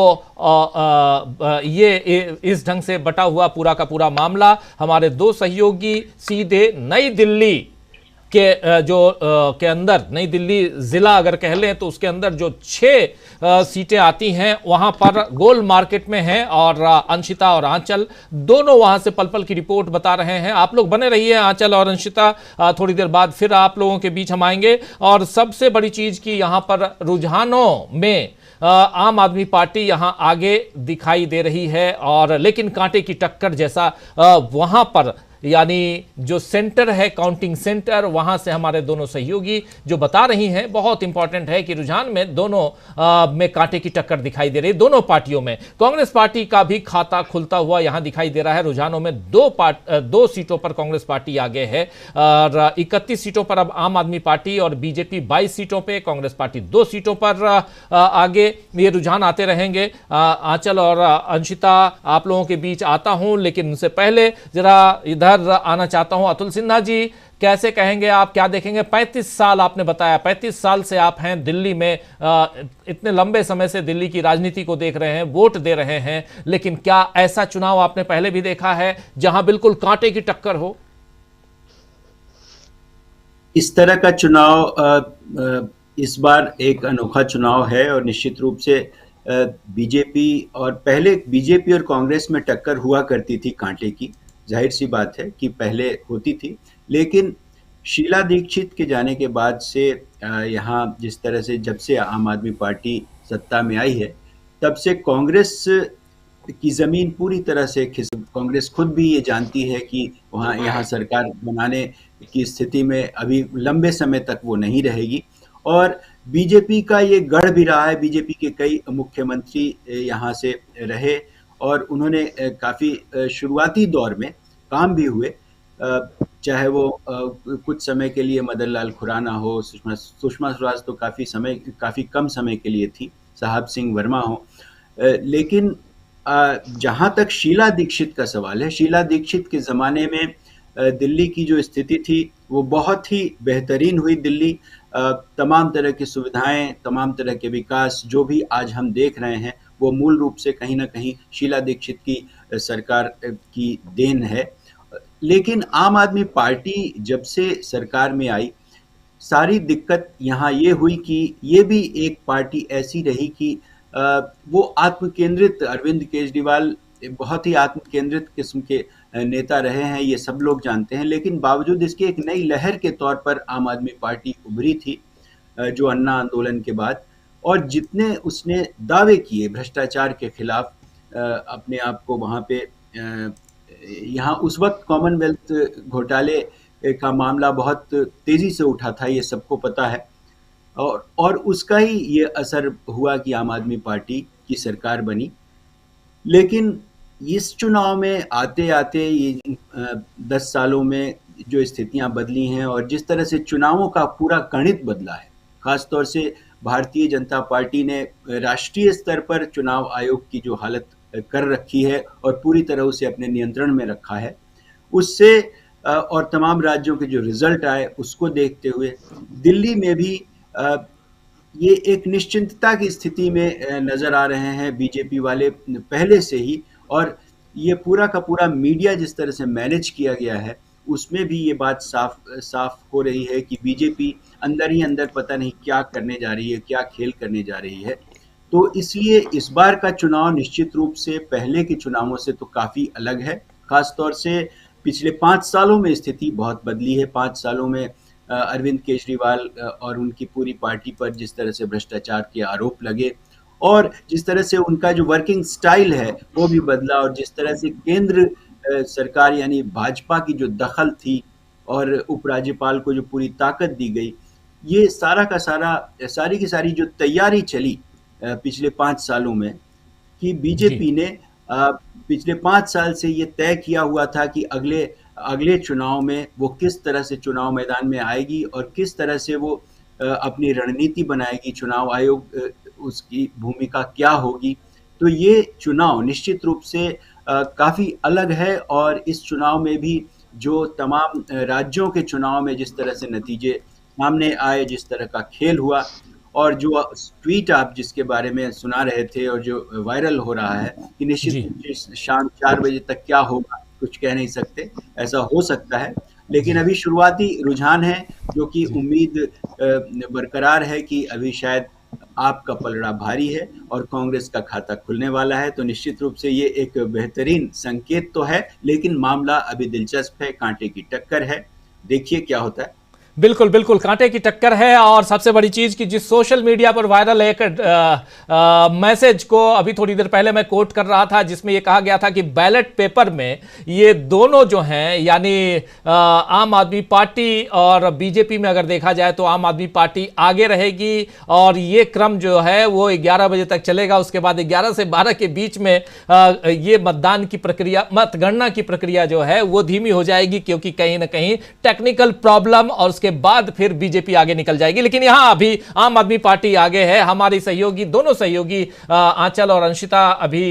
ये इस ढंग से बटा हुआ पूरा का पूरा मामला। हमारे 2 सहयोगी सीधे नई दिल्ली के के अंदर, नई दिल्ली जिला अगर कह लें तो उसके अंदर जो 6 सीटें आती हैं वहां पर गोल मार्केट में हैं और अंशिता और आंचल दोनों वहां से पल पल की रिपोर्ट बता रहे हैं। आप लोग बने रहिए, आंचल और अंशिता, थोड़ी देर बाद फिर आप लोगों के बीच हम आएंगे। और सबसे बड़ी चीज की यहां पर रुझानों में आम आदमी पार्टी यहां आगे दिखाई दे रही है और लेकिन कांटे की टक्कर जैसा वहां पर, यानी जो सेंटर है काउंटिंग सेंटर, वहां से हमारे दोनों सहयोगी जो बता रही हैं, बहुत इंपॉर्टेंट है कि रुझान में दोनों में कांटे की टक्कर दिखाई दे रही है दोनों पार्टियों में। कांग्रेस पार्टी का भी खाता खुलता हुआ यहां दिखाई दे रहा है। रुझानों में 2 सीटों पर कांग्रेस पार्टी आगे है और 31 सीटों पर अब आम आदमी पार्टी और बीजेपी 22 सीटों पर, कांग्रेस पार्टी 2 सीटों पर आगे। ये रुझान आते रहेंगे। आंचल और अंशिता, आप लोगों के बीच आता हूं, लेकिन उनसे पहले जरा इधर आना चाहता हूं अतुल सिन्हा जी। कैसे कहेंगे आप, क्या देखेंगे? 35 साल आपने बताया, 35 साल से आप हैं दिल्ली में, इतने लंबे समय से दिल्ली की राजनीति को देख रहे हैं, वोट दे रहे हैं, लेकिन क्या ऐसा चुनाव आपने पहले भी देखा है जहां बिल्कुल कांटे की टक्कर हो? इस तरह का चुनाव इस बार एक अनोखा चुनाव है और निश्चित रूप से बीजेपी और पहले बीजेपी और कांग्रेस में टक्कर हुआ करती थी कांटे की, जाहिर सी बात है कि पहले होती थी, लेकिन शीला दीक्षित के जाने के बाद से यहाँ जिस तरह से जब से आम आदमी पार्टी सत्ता में आई है तब से कांग्रेस की ज़मीन पूरी तरह से कांग्रेस खुद भी ये जानती है कि वहाँ यहाँ सरकार बनाने की स्थिति में अभी लंबे समय तक वो नहीं रहेगी और बीजेपी का ये गढ़ भी रहा है। बीजेपी के कई मुख्यमंत्री यहाँ से रहे और उन्होंने काफ़ी शुरुआती दौर में काम भी हुए, चाहे वो कुछ समय के लिए मदन लाल खुराना हो, सुषमा स्वराज तो काफ़ी कम समय के लिए थी, साहब सिंह वर्मा हो, लेकिन जहाँ तक शीला दीक्षित का सवाल है, शीला दीक्षित के ज़माने में दिल्ली की जो स्थिति थी वो बहुत ही बेहतरीन हुई। दिल्ली तमाम तरह की सुविधाएं, तमाम तरह के विकास जो भी आज हम देख रहे हैं वो मूल रूप से कहीं ना कहीं शीला दीक्षित की सरकार की देन है। लेकिन आम आदमी पार्टी जब से सरकार में आई, सारी दिक्कत यहाँ ये हुई कि ये भी एक पार्टी ऐसी रही कि वो आत्मकेंद्रित, अरविंद केजरीवाल बहुत ही आत्मकेंद्रित किस्म के नेता रहे हैं, ये सब लोग जानते हैं। लेकिन बावजूद इसके एक नई लहर के तौर पर आम आदमी पार्टी उभरी थी जो अन्ना आंदोलन के बाद, और जितने उसने दावे किए भ्रष्टाचार के खिलाफ अपने आप को वहाँ पे, यहाँ उस वक्त कॉमनवेल्थ घोटाले का मामला बहुत तेजी से उठा था, ये सबको पता है, और उसका ही ये असर हुआ कि आम आदमी पार्टी की सरकार बनी। लेकिन इस चुनाव में आते आते ये 10 सालों में जो स्थितियां बदली हैं और जिस तरह से चुनावों का पूरा गणित बदला है, खासतौर से भारतीय जनता पार्टी ने राष्ट्रीय स्तर पर चुनाव आयोग की जो हालत कर रखी है और पूरी तरह उसे अपने नियंत्रण में रखा है, उससे और तमाम राज्यों के जो रिजल्ट आए उसको देखते हुए दिल्ली में भी ये एक निश्चिंतता की स्थिति में नजर आ रहे हैं बीजेपी वाले पहले से ही। और ये पूरा का पूरा मीडिया जिस तरह से मैनेज किया गया है उसमें भी ये बात साफ हो रही है कि बीजेपी अंदर ही अंदर पता नहीं क्या करने जा रही है, क्या खेल करने जा रही है। तो इसलिए इस बार का चुनाव निश्चित रूप से पहले के चुनावों से तो काफ़ी अलग है। खासतौर से पिछले 5 सालों में स्थिति बहुत बदली है। 5 सालों में अरविंद केजरीवाल और उनकी पूरी पार्टी पर जिस तरह से भ्रष्टाचार के आरोप लगे और जिस तरह से उनका जो वर्किंग स्टाइल है वो भी बदला, और जिस तरह से केंद्र सरकार यानी भाजपा की जो दखल थी और उपराज्यपाल को जो पूरी ताकत दी गई, ये सारी की सारी जो तैयारी चली पिछले 5 सालों में कि बीजेपी ने पिछले 5 साल से ये तय किया हुआ था कि अगले चुनाव में वो किस तरह से चुनाव मैदान में आएगी और किस तरह से वो अपनी रणनीति बनाएगी, चुनाव आयोग उसकी भूमिका क्या होगी। तो ये चुनाव निश्चित रूप से काफ़ी अलग है, और इस चुनाव में भी जो तमाम राज्यों के चुनाव में जिस तरह से नतीजे सामने आए, जिस तरह का खेल हुआ, और जो ट्वीट आप जिसके बारे में सुना रहे थे और जो वायरल हो रहा है कि निश्चित शाम 4 बजे तक क्या होगा कुछ कह नहीं सकते, ऐसा हो सकता है। लेकिन अभी शुरुआती रुझान है जो कि उम्मीद बरकरार है कि अभी शायद आपका पलड़ा भारी है और कांग्रेस का खाता खुलने वाला है। तो निश्चित रूप से ये एक बेहतरीन संकेत तो है, लेकिन मामला अभी दिलचस्प है, कांटे की टक्कर है। देखिए क्या होता है। बिल्कुल बिल्कुल कांटे की टक्कर है। और सबसे बड़ी चीज कि जिस सोशल मीडिया पर वायरल एक मैसेज को अभी थोड़ी देर पहले मैं कोट कर रहा था, जिसमें यह कहा गया था कि बैलेट पेपर में ये दोनों जो हैं यानी आम आदमी पार्टी और बीजेपी में अगर देखा जाए तो आम आदमी पार्टी आगे रहेगी, और ये क्रम जो है वो 11 बजे तक चलेगा। उसके बाद 11 से 12 के बीच में ये मतगणना की प्रक्रिया जो है वो धीमी हो जाएगी, क्योंकि कहीं ना कहीं टेक्निकल प्रॉब्लम, और के बाद फिर बीजेपी आगे निकल जाएगी। लेकिन यहां अभी आम आदमी पार्टी आगे है। हमारी सहयोगी, दोनों सहयोगी आंचल और अंशिता अभी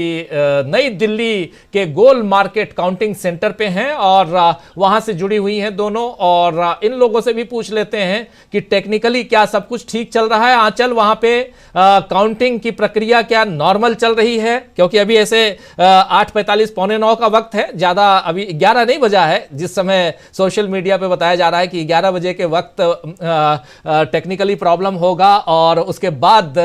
नई दिल्ली के गोल मार्केट काउंटिंग सेंटर पे हैं और वहां से जुड़ी हुई हैं दोनों, और इन लोगों से भी पूछ लेते हैं कि टेक्निकली क्या सब कुछ ठीक चल रहा है। आंचल, वहां पे काउंटिंग की प्रक्रिया क्या नॉर्मल चल रही है? क्योंकि अभी ऐसे 8:45 पौने 9 का वक्त है, ज्यादा अभी 11 नहीं बजा है जिस समय सोशल मीडिया पे बताया जा रहा है कि 11 बजे के वक्त टेक्निकली प्रॉब्लम होगा और उसके बाद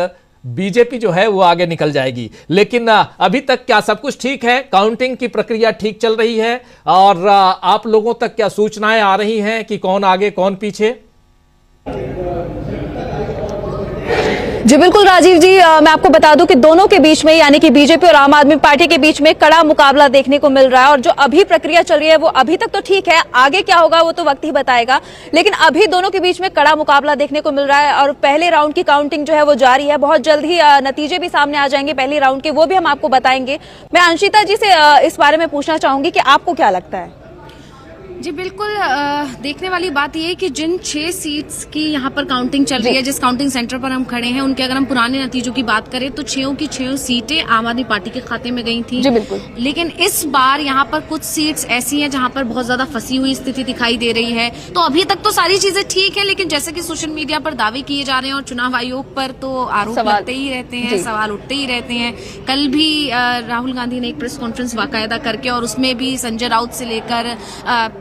बीजेपी जो है वो आगे निकल जाएगी। लेकिन अभी तक क्या सब कुछ ठीक है? काउंटिंग की प्रक्रिया ठीक चल रही है? और आप लोगों तक क्या सूचनाएं आ रही हैं कि कौन आगे कौन पीछे? जी बिल्कुल राजीव जी, मैं आपको बता दूं कि दोनों के बीच में यानी कि बीजेपी और आम आदमी पार्टी के बीच में कड़ा मुकाबला देखने को मिल रहा है, और जो अभी प्रक्रिया चल रही है वो अभी तक तो ठीक है, आगे क्या होगा वो तो वक्त ही बताएगा। लेकिन अभी दोनों के बीच में कड़ा मुकाबला देखने को मिल रहा है और पहले राउंड की काउंटिंग जो है वो जारी है। बहुत जल्द ही नतीजे भी सामने आ जाएंगे पहले राउंड के, वो भी हम आपको बताएंगे। मैं अंशिता जी से इस बारे में पूछना चाहूंगी कि आपको क्या लगता है? जी बिल्कुल, देखने वाली बात यह है कि जिन 6 सीट्स की यहाँ पर काउंटिंग चल रही है, जिस काउंटिंग सेंटर पर हम खड़े हैं, उनके अगर हम पुराने नतीजों की बात करें तो 6 की 6 सीटें आम आदमी पार्टी के खाते में गई थी। जी बिल्कुल। लेकिन इस बार यहाँ पर कुछ सीट्स ऐसी हैं जहाँ पर बहुत ज्यादा फंसी हुई स्थिति दिखाई दे रही है। तो अभी तक तो सारी चीजें ठीक है, लेकिन जैसे कि सोशल मीडिया पर दावे किए जा रहे हैं और चुनाव आयोग पर तो आरोप लगते ही रहते हैं, सवाल उठते ही रहते हैं। कल भी राहुल गांधी ने एक प्रेस कॉन्फ्रेंस बाकायदा करके, और उसमें भी संजय राउत से लेकर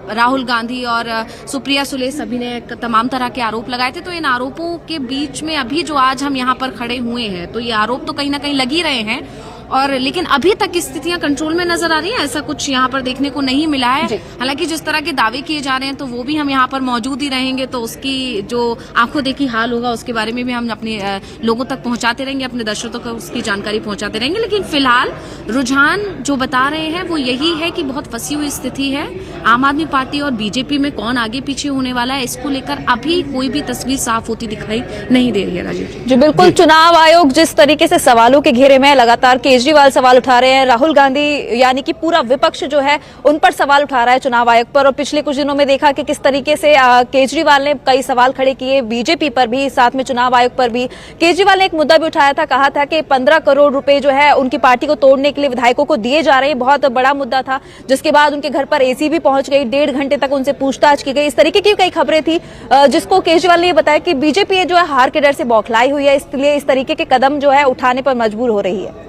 राहुल गांधी और सुप्रिया सुले सभी ने तमाम तरह के आरोप लगाए थे। तो इन आरोपों के बीच में अभी जो आज हम यहाँ पर खड़े हुए हैं, तो ये आरोप तो कहीं ना कहीं लग ही रहे हैं, और लेकिन अभी तक स्थितियां कंट्रोल में नजर आ रही हैं, ऐसा कुछ यहाँ पर देखने को नहीं मिला है। हालांकि जिस तरह के दावे किए जा रहे हैं तो वो भी हम यहाँ पर मौजूद ही रहेंगे, तो उसकी जो आंखों देखी हाल होगा उसके बारे में भी हम अपने लोगों तक पहुंचाते रहेंगे, अपने दर्शकों को उसकी जानकारी पहुंचाते रहेंगे। लेकिन फिलहाल रुझान जो बता रहे हैं वो यही है कि बहुत फंसी हुई स्थिति है। आम आदमी पार्टी और बीजेपी में कौन आगे पीछे होने वाला है, इसको लेकर अभी कोई भी तस्वीर साफ होती दिखाई नहीं दे रही है। राजीव जी बिल्कुल, चुनाव आयोग जिस तरीके से सवालों के घेरे में लगातार केजरीवाल सवाल उठा रहे हैं, राहुल गांधी यानी कि पूरा विपक्ष जो है उन पर सवाल उठा रहा है चुनाव आयोग पर, और पिछले कुछ दिनों में देखा कि किस तरीके से केजरीवाल ने कई सवाल खड़े किए बीजेपी पर भी, साथ में चुनाव आयोग पर भी। केजरीवाल ने एक मुद्दा भी उठाया था, कहा था कि 15 करोड़ रुपए जो है उनकी पार्टी को तोड़ने के लिए विधायकों को दिए जा रहे हैं, बहुत बड़ा मुद्दा था, जिसके बाद उनके घर पर एसी भी पहुंच गई, 1.5 घंटे तक उनसे पूछताछ की गई। इस तरीके की कई खबरें थी, जिसको केजरीवाल ने बताया कि बीजेपी जो है हार के डर से बौखलाई हुई है, इसलिए इस तरीके के कदम जो है उठाने पर मजबूर हो रही है।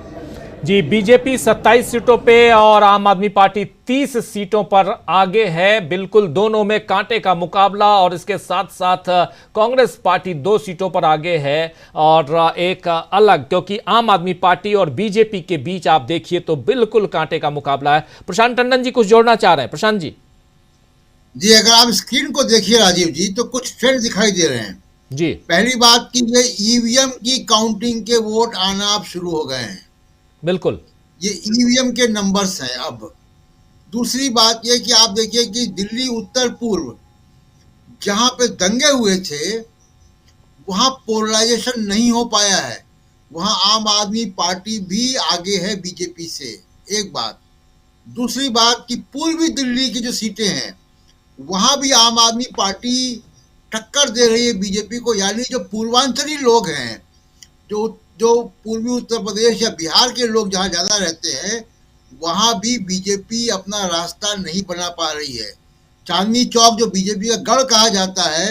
जी, बीजेपी 27 सीटों पे और आम आदमी पार्टी 30 सीटों पर आगे है। बिल्कुल दोनों में कांटे का मुकाबला, और इसके साथ साथ कांग्रेस पार्टी 2 सीटों पर आगे है, और एक अलग, क्योंकि आम आदमी पार्टी और बीजेपी के बीच आप देखिए तो बिल्कुल कांटे का मुकाबला है। प्रशांत टंडन जी कुछ जोड़ना चाह रहे हैं? प्रशांत जी। जी, अगर आप स्क्रीन को देखिए राजीव जी, तो कुछ ट्रेंड दिखाई दे रहे हैं। जी, पहली बात कि ये ईवीएम की काउंटिंग के वोट आना अब शुरू हो गए हैं। बिल्कुल, ये ईवीएम के नंबर्स हैं अब। दूसरी बात ये कि आप देखिए कि दिल्ली उत्तर पूर्व जहां पे दंगे हुए थे वहां पोलराइजेशन नहीं हो पाया है, वहां आम आदमी पार्टी भी आगे है बीजेपी से, एक बात। दूसरी बात कि पूर्वी दिल्ली की जो सीटें हैं वहां भी आम आदमी पार्टी टक्कर दे रही है बीजेपी को, यानी जो पूर्वांचली लोग हैं, जो पूर्वी उत्तर प्रदेश या बिहार के लोग जहाँ ज़्यादा रहते हैं, वहाँ भी बीजेपी अपना रास्ता नहीं बना पा रही है। चांदनी चौक जो बीजेपी का गढ़ कहा जाता है,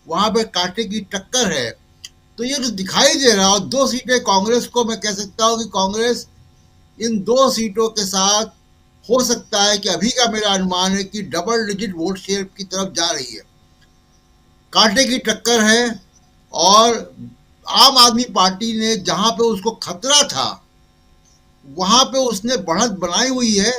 वहाँ पे कांटे की टक्कर है। तो ये जो दिखाई दे रहा है, 2 सीटें कांग्रेस को, मैं कह सकता हूँ कि कांग्रेस इन 2 सीटों के साथ हो सकता है कि अभी का मेरा अनुमान है कि डबल डिजिट वोट शेयर की तरफ जा रही है। कांटे की टक्कर है, और आम आदमी पार्टी ने जहां पे उसको खतरा था वहां पे उसने बढ़त बनाई हुई है।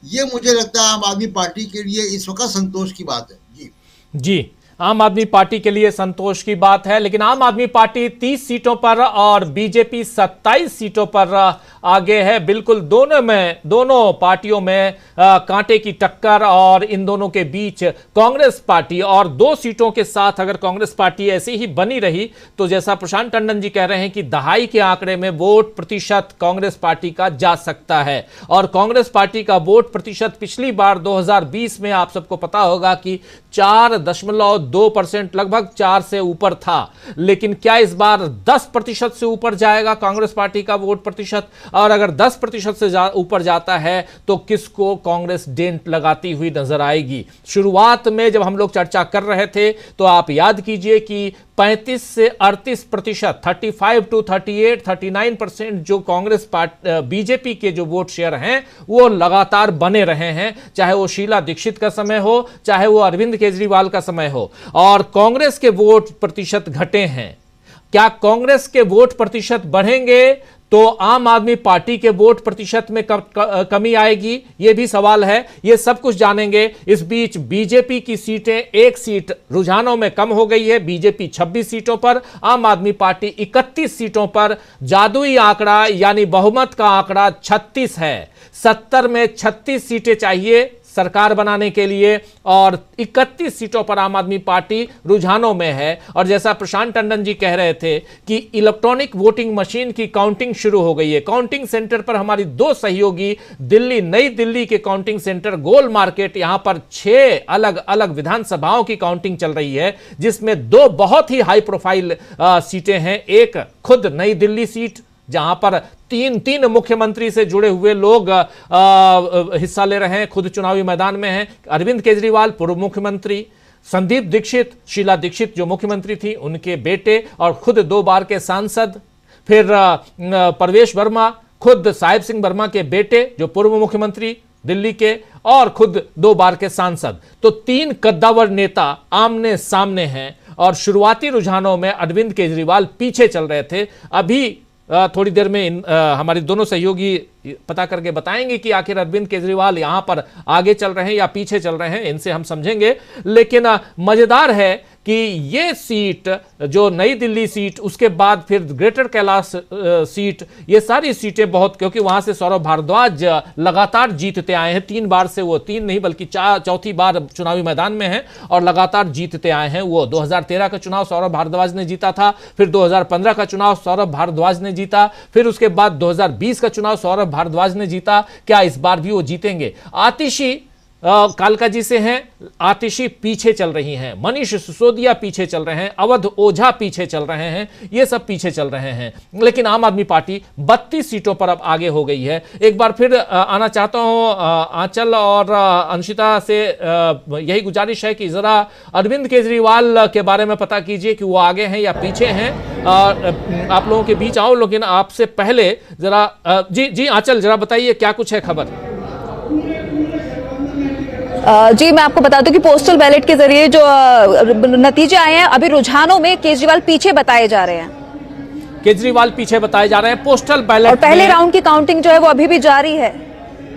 ये मुझे लगता है आम आदमी पार्टी के लिए इस वक्त संतोष की बात है। जी जी, आम आदमी पार्टी के लिए संतोष की बात है, लेकिन आम आदमी पार्टी 30 सीटों पर और बीजेपी 27 सीटों पर आगे है। बिल्कुल दोनों पार्टियों में कांटे की टक्कर, और इन दोनों के बीच कांग्रेस पार्टी, और 2 सीटों के साथ अगर कांग्रेस पार्टी ऐसी ही बनी रही तो जैसा प्रशांत टंडन जी कह रहे हैं कि दहाई के आंकड़े में वोट प्रतिशत कांग्रेस पार्टी का जा सकता है। और कांग्रेस पार्टी का वोट प्रतिशत पिछली बार 2020 में आप सबको पता होगा कि 4.2%, लगभग 4 से ऊपर था, लेकिन क्या इस बार 10% से ऊपर जाएगा कांग्रेस पार्टी का वोट प्रतिशत? और अगर 10% से ऊपर जाता है तो किसको कांग्रेस डेंट लगाती हुई नजर आएगी? शुरुआत में जब हम लोग चर्चा कर रहे थे तो आप याद कीजिए कि 35 से 38%, 35 to 38, 39% जो कांग्रेस पार्टी बीजेपी के जो वोट शेयर हैं वो लगातार बने रहे हैं, चाहे वो शीला दीक्षित का समय हो, चाहे वो अरविंद केजरीवाल का समय हो। और कांग्रेस के वोट प्रतिशत घटे हैं। क्या कांग्रेस के वोट प्रतिशत बढ़ेंगे तो आम आदमी पार्टी के वोट प्रतिशत में कमी आएगी? यह भी सवाल है। यह सब कुछ जानेंगे। इस बीच बीजेपी की सीटें 1 सीट रुझानों में कम हो गई है। बीजेपी 26 सीटों पर, आम आदमी पार्टी 31 सीटों पर। जादुई आंकड़ा यानी बहुमत का आंकड़ा 36 है। 70 में 36 सीटें चाहिए सरकार बनाने के लिए, और 31 सीटों पर आम आदमी पार्टी रुझानों में है। और जैसा प्रशांत टंडन जी कह रहे थे कि इलेक्ट्रॉनिक वोटिंग मशीन की काउंटिंग शुरू हो गई है। काउंटिंग सेंटर पर हमारी 2 सहयोगी दिल्ली, नई दिल्ली के काउंटिंग सेंटर गोल मार्केट, यहां पर 6 अलग अलग विधानसभाओं की काउंटिंग चल रही है, जिसमें 2 बहुत ही हाई प्रोफाइल सीटें हैं। एक खुद नई दिल्ली सीट जहां पर तीन मुख्यमंत्री से जुड़े हुए लोग हिस्सा ले रहे हैं, खुद चुनावी मैदान में हैं। अरविंद केजरीवाल पूर्व मुख्यमंत्री, संदीप दीक्षित, शीला दीक्षित जो मुख्यमंत्री थी उनके बेटे और खुद 2 बार के सांसद, फिर परवेश वर्मा खुद साहिब सिंह वर्मा के बेटे जो पूर्व मुख्यमंत्री दिल्ली के और खुद 2 बार के सांसद। तो 3 कद्दावर नेता आमने सामने हैं और शुरुआती रुझानों में अरविंद केजरीवाल पीछे चल रहे थे। अभी थोड़ी देर में हमारी दोनों सहयोगी पता करके बताएंगे कि आखिर अरविंद केजरीवाल यहां पर आगे चल रहे हैं या पीछे चल रहे हैं, इनसे हम समझेंगे। लेकिन मजेदार है कि ये सीट जो नई दिल्ली सीट, उसके बाद फिर ग्रेटर कैलाश सीट, ये सारी सीटें बहुत, क्योंकि वहां से सौरभ भारद्वाज लगातार जीतते आए हैं। 3 बार से वो 3 नहीं बल्कि 4थी बार चुनावी मैदान में हैं और लगातार जीतते आए हैं। वो 2013 का चुनाव सौरभ भारद्वाज ने जीता था, फिर 2015 का चुनाव सौरभ भारद्वाज ने जीता, फिर उसके बाद 2020 का चुनाव सौरभ भारद्वाज ने जीता। क्या इस बार भी वो जीतेंगे? आतिशी कालका जी से हैं, आतिशी पीछे चल रही हैं, मनीष सिसोदिया पीछे चल रहे हैं, अवध ओझा पीछे चल रहे हैं, ये सब पीछे चल रहे हैं। लेकिन आम आदमी पार्टी 32 सीटों पर अब आगे हो गई है। एक बार फिर आना चाहता हूं आंचल और अंशिता से, यही गुजारिश है कि जरा अरविंद केजरीवाल के बारे में पता कीजिए कि वो आगे हैं या पीछे हैं। आप लोगों के बीच आओ, लेकिन आपसे पहले जरा जी आंचल जरा बताइए क्या कुछ है खबर। जी मैं आपको बता दूं कि पोस्टल बैलेट के जरिए जो नतीजे आए हैं, अभी रुझानों में केजरीवाल पीछे बताए जा रहे हैं। केजरीवाल पीछे बताए जा रहे हैं पोस्टल बैलेट। और पहले राउंड की काउंटिंग जो है वो अभी भी जारी है।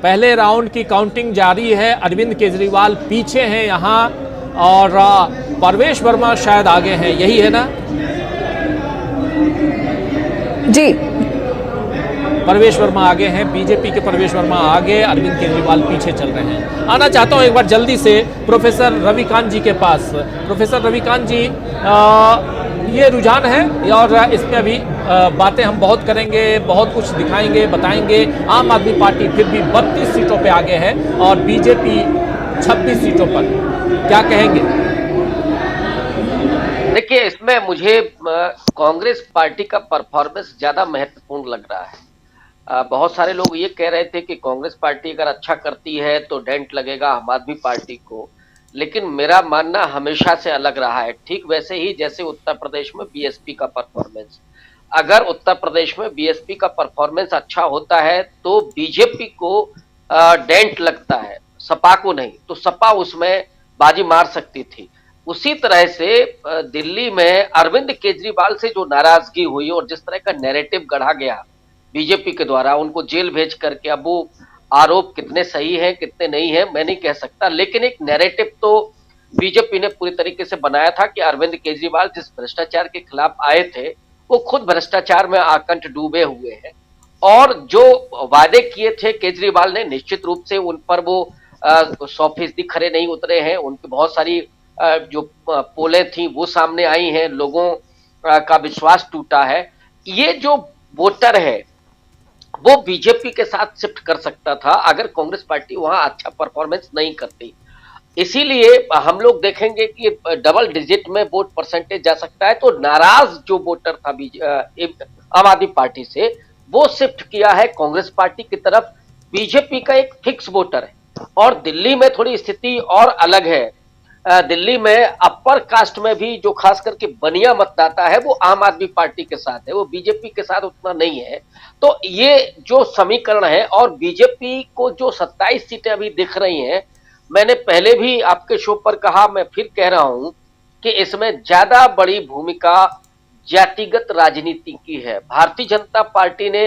पहले राउंड की काउंटिंग जारी है। अरविंद केजरीवाल पीछे हैं यहां और परवेश वर्मा शायद आगे हैं, यही है ना जी? परवेश वर्मा आगे हैं, बीजेपी के परवेश वर्मा आगे, अरविंद केजरीवाल पीछे चल रहे हैं। आना चाहता हूं एक बार जल्दी से प्रोफेसर रविकांत जी के पास। प्रोफेसर रविकांत जी, ये रुझान है और इसमें अभी बातें हम बहुत करेंगे, बहुत कुछ दिखाएंगे, बताएंगे। आम आदमी पार्टी फिर भी 32 सीटों पे आगे है और बीजेपी 26 सीटों पर, क्या कहेंगे? देखिए, इसमें मुझे कांग्रेस पार्टी का परफॉर्मेंस ज्यादा महत्वपूर्ण लग रहा है। बहुत सारे लोग ये कह रहे थे कि कांग्रेस पार्टी अगर अच्छा करती है तो डेंट लगेगा आम आदमी पार्टी को, लेकिन मेरा मानना हमेशा से अलग रहा है। ठीक वैसे ही जैसे उत्तर प्रदेश में बीएसपी का परफॉर्मेंस, अगर उत्तर प्रदेश में बीएसपी का परफॉर्मेंस अच्छा होता है तो बीजेपी को डेंट लगता है, सपा को नहीं। तो सपा उसमें बाजी मार सकती थी। उसी तरह से दिल्ली में अरविंद केजरीवाल से जो नाराजगी हुई और जिस तरह का नैरेटिव गढ़ा गया बीजेपी के द्वारा, उनको जेल भेज करके, अब वो आरोप कितने सही हैं कितने नहीं हैं मैं नहीं कह सकता, लेकिन एक नैरेटिव तो बीजेपी ने पूरी तरीके से बनाया था कि अरविंद केजरीवाल जिस भ्रष्टाचार के खिलाफ आए थे वो खुद भ्रष्टाचार में आकंठ डूबे हुए हैं और जो वादे किए थे केजरीवाल ने, निश्चित रूप से उन पर वो 100% खरे नहीं उतरे हैं। उनकी बहुत सारी जो पोलें थी वो सामने आई हैं, लोगों का विश्वास टूटा है। ये जो वोटर है वो बीजेपी के साथ शिफ्ट कर सकता था अगर कांग्रेस पार्टी वहां अच्छा परफॉर्मेंस नहीं करती। इसीलिए हम लोग देखेंगे कि डबल डिजिट में वोट परसेंटेज जा सकता है। तो नाराज जो वोटर था आम आदमी पार्टी से, वो शिफ्ट किया है कांग्रेस पार्टी की तरफ। बीजेपी का एक फिक्स वोटर है और दिल्ली में थोड़ी स्थिति और अलग है। दिल्ली में अपर कास्ट में भी जो खास करके बनिया मतदाता है वो आम आदमी पार्टी के साथ है, वो बीजेपी के साथ उतना नहीं है। तो ये जो समीकरण है, और बीजेपी को जो 27 सीटें अभी दिख रही हैं, मैंने पहले भी आपके शो पर कहा, मैं फिर कह रहा हूं कि इसमें ज्यादा बड़ी भूमिका जातिगत राजनीति की है। भारतीय जनता पार्टी ने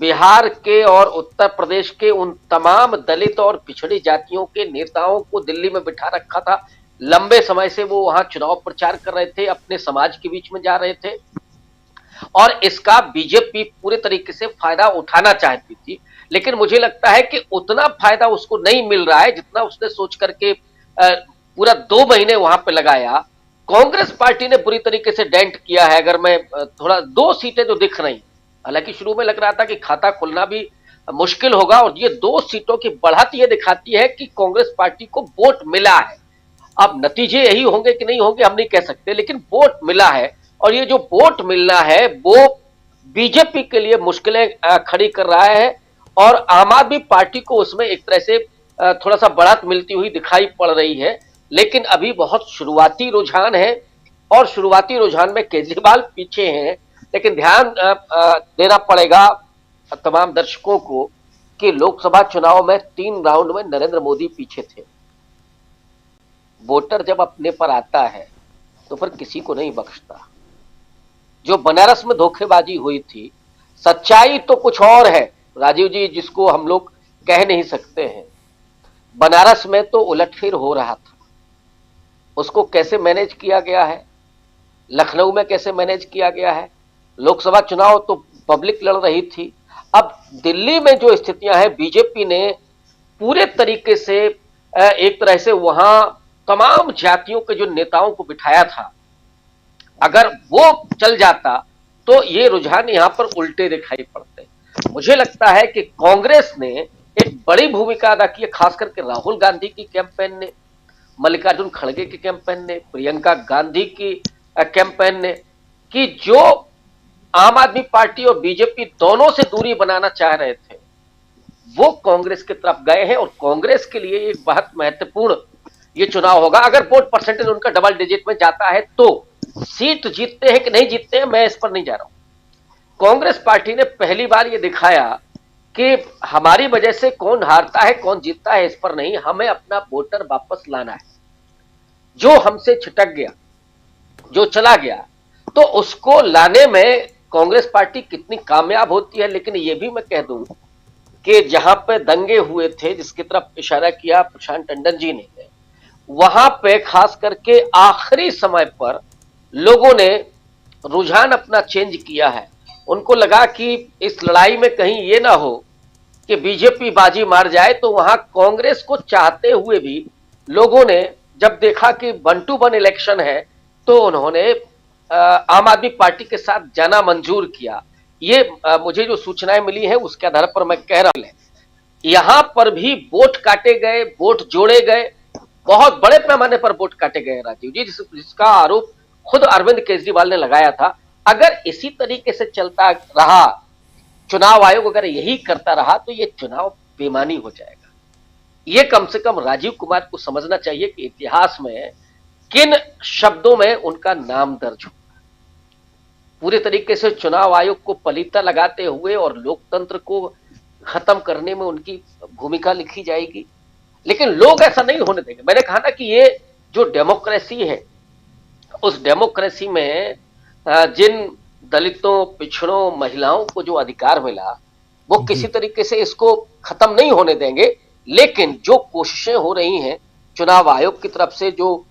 बिहार के और उत्तर प्रदेश के उन तमाम दलित और पिछड़ी जातियों के नेताओं को दिल्ली में बिठा रखा था। लंबे समय से वो वहां चुनाव प्रचार कर रहे थे, अपने समाज के बीच में जा रहे थे और इसका बीजेपी पूरे तरीके से फायदा उठाना चाहती थी। लेकिन मुझे लगता है कि उतना फायदा उसको नहीं मिल रहा है जितना उसने सोच करके पूरा 2 महीने वहां पे लगाया। कांग्रेस पार्टी ने बुरी तरीके से डेंट किया है। अगर मैं थोड़ा 2 सीटें जो दिख रही, हालांकि शुरू में लग रहा था कि खाता खुलना भी मुश्किल होगा, और ये 2 सीटों की बढ़त ये दिखाती है कि कांग्रेस पार्टी को वोट मिला है। अब नतीजे यही होंगे कि नहीं होंगे हम नहीं कह सकते, लेकिन वोट मिला है, और ये जो वोट मिलना है वो बीजेपी के लिए मुश्किलें खड़ी कर रहा है, और आम आदमी पार्टी को उसमें एक तरह से थोड़ा सा बढ़त मिलती हुई दिखाई पड़ रही है। लेकिन अभी बहुत शुरुआती रुझान है, और शुरुआती रुझान में केजरीवाल पीछे हैं। लेकिन ध्यान देना पड़ेगा तमाम दर्शकों को कि लोकसभा चुनाव में 3 राउंड में नरेंद्र मोदी पीछे थे। वोटर जब अपने पर आता है तो फिर किसी को नहीं बख्शता। जो बनारस में धोखेबाजी हुई थी, सच्चाई तो कुछ और है राजीव जी, जिसको हम लोग कह नहीं सकते हैं। बनारस में तो उलटफेर हो रहा था, उसको कैसे मैनेज किया गया है, लखनऊ में कैसे मैनेज किया गया है। लोकसभा चुनाव तो पब्लिक लड़ रही थी। अब दिल्ली में जो स्थितियां हैं, बीजेपी ने पूरे तरीके से एक तरह से वहां तमाम जातियों के जो नेताओं को बिठाया था, अगर वो चल जाता तो ये रुझान यहां पर उल्टे दिखाई पड़ते। मुझे लगता है कि कांग्रेस ने एक बड़ी भूमिका अदा की है, खास करके राहुल गांधी की कैंपेन ने, मल्लिकार्जुन खड़गे की कैंपेन ने, प्रियंका गांधी की कैंपेन ने, कि जो आम आदमी पार्टी और बीजेपी दोनों से दूरी बनाना चाह रहे थे वो कांग्रेस की तरफ गए हैं। और कांग्रेस के लिए एक बहुत महत्वपूर्ण ये चुनाव होगा। अगर वोट परसेंटेज उनका डबल डिजिट में जाता है तो सीट जीतते हैं कि नहीं जीतते हैं मैं इस पर नहीं जा रहा हूं। कांग्रेस पार्टी ने पहली बार ये दिखाया कि हमारी वजह से कौन हारता है कौन जीतता है इस पर नहीं, हमें अपना वोटर वापस लाना है। जो हमसे छिटक गया, जो चला गया, तो उसको लाने में कांग्रेस पार्टी कितनी कामयाब होती है। लेकिन ये भी मैं कह दूं कि जहां पे दंगे हुए थे, जिसकी तरफ इशारा किया प्रशांत टंडन जी ने, वहां पे खास करके आखिरी समय पर लोगों ने रुझान अपना चेंज किया है। उनको लगा कि इस लड़ाई में कहीं ये ना हो कि बीजेपी बाजी मार जाए, तो वहां कांग्रेस को चाहते हुए भी लोगों ने जब देखा कि 1-to-1 इलेक्शन है तो उन्होंने आम आदमी पार्टी के साथ जाना मंजूर किया। ये मुझे जो सूचनाएं मिली है उसके आधार पर मैं कह रहा हूं। यहां पर भी वोट काटे गए, वोट जोड़े गए, बहुत बड़े पैमाने पर वोट काटे गए राजीव जी, जिसका आरोप खुद अरविंद केजरीवाल ने लगाया था। अगर इसी तरीके से चलता रहा, चुनाव आयोग अगर यही करता रहा, तो ये चुनाव बेमानी हो जाएगा। ये कम से कम राजीव कुमार को समझना चाहिए कि इतिहास में किन शब्दों में उनका नाम दर्ज हो। पूरे तरीके से चुनाव आयोग को पलीता लगाते हुए और लोकतंत्र को खत्म करने में उनकी भूमिका लिखी जाएगी, लेकिन लोग ऐसा नहीं होने देंगे। मैंने कहा ना कि ये जो डेमोक्रेसी है, उस डेमोक्रेसी में जिन दलितों, पिछड़ों, महिलाओं को जो अधिकार मिला, वो किसी तरीके से इसको खत्म नहीं होने देंगे। लेकिन जो कोशिशें हो रही हैं चुनाव आयोग की तरफ से, जो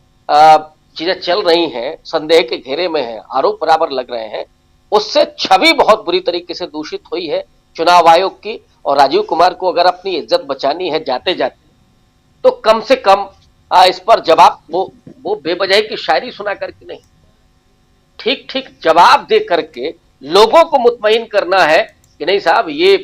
चीजें चल रही हैं, संदेह के घेरे में है, आरोप बराबर लग रहे हैं, उससे छवि बहुत बुरी तरीके से दूषित हुई है चुनाव आयोग की। और राजीव कुमार को अगर अपनी इज्जत बचानी है जाते जाते, तो कम से कम इस पर जवाब, वो बेवजह की शायरी सुना करके नहीं, ठीक ठीक जवाब दे करके लोगों को मुतमईन करना है कि नहीं साहब, ये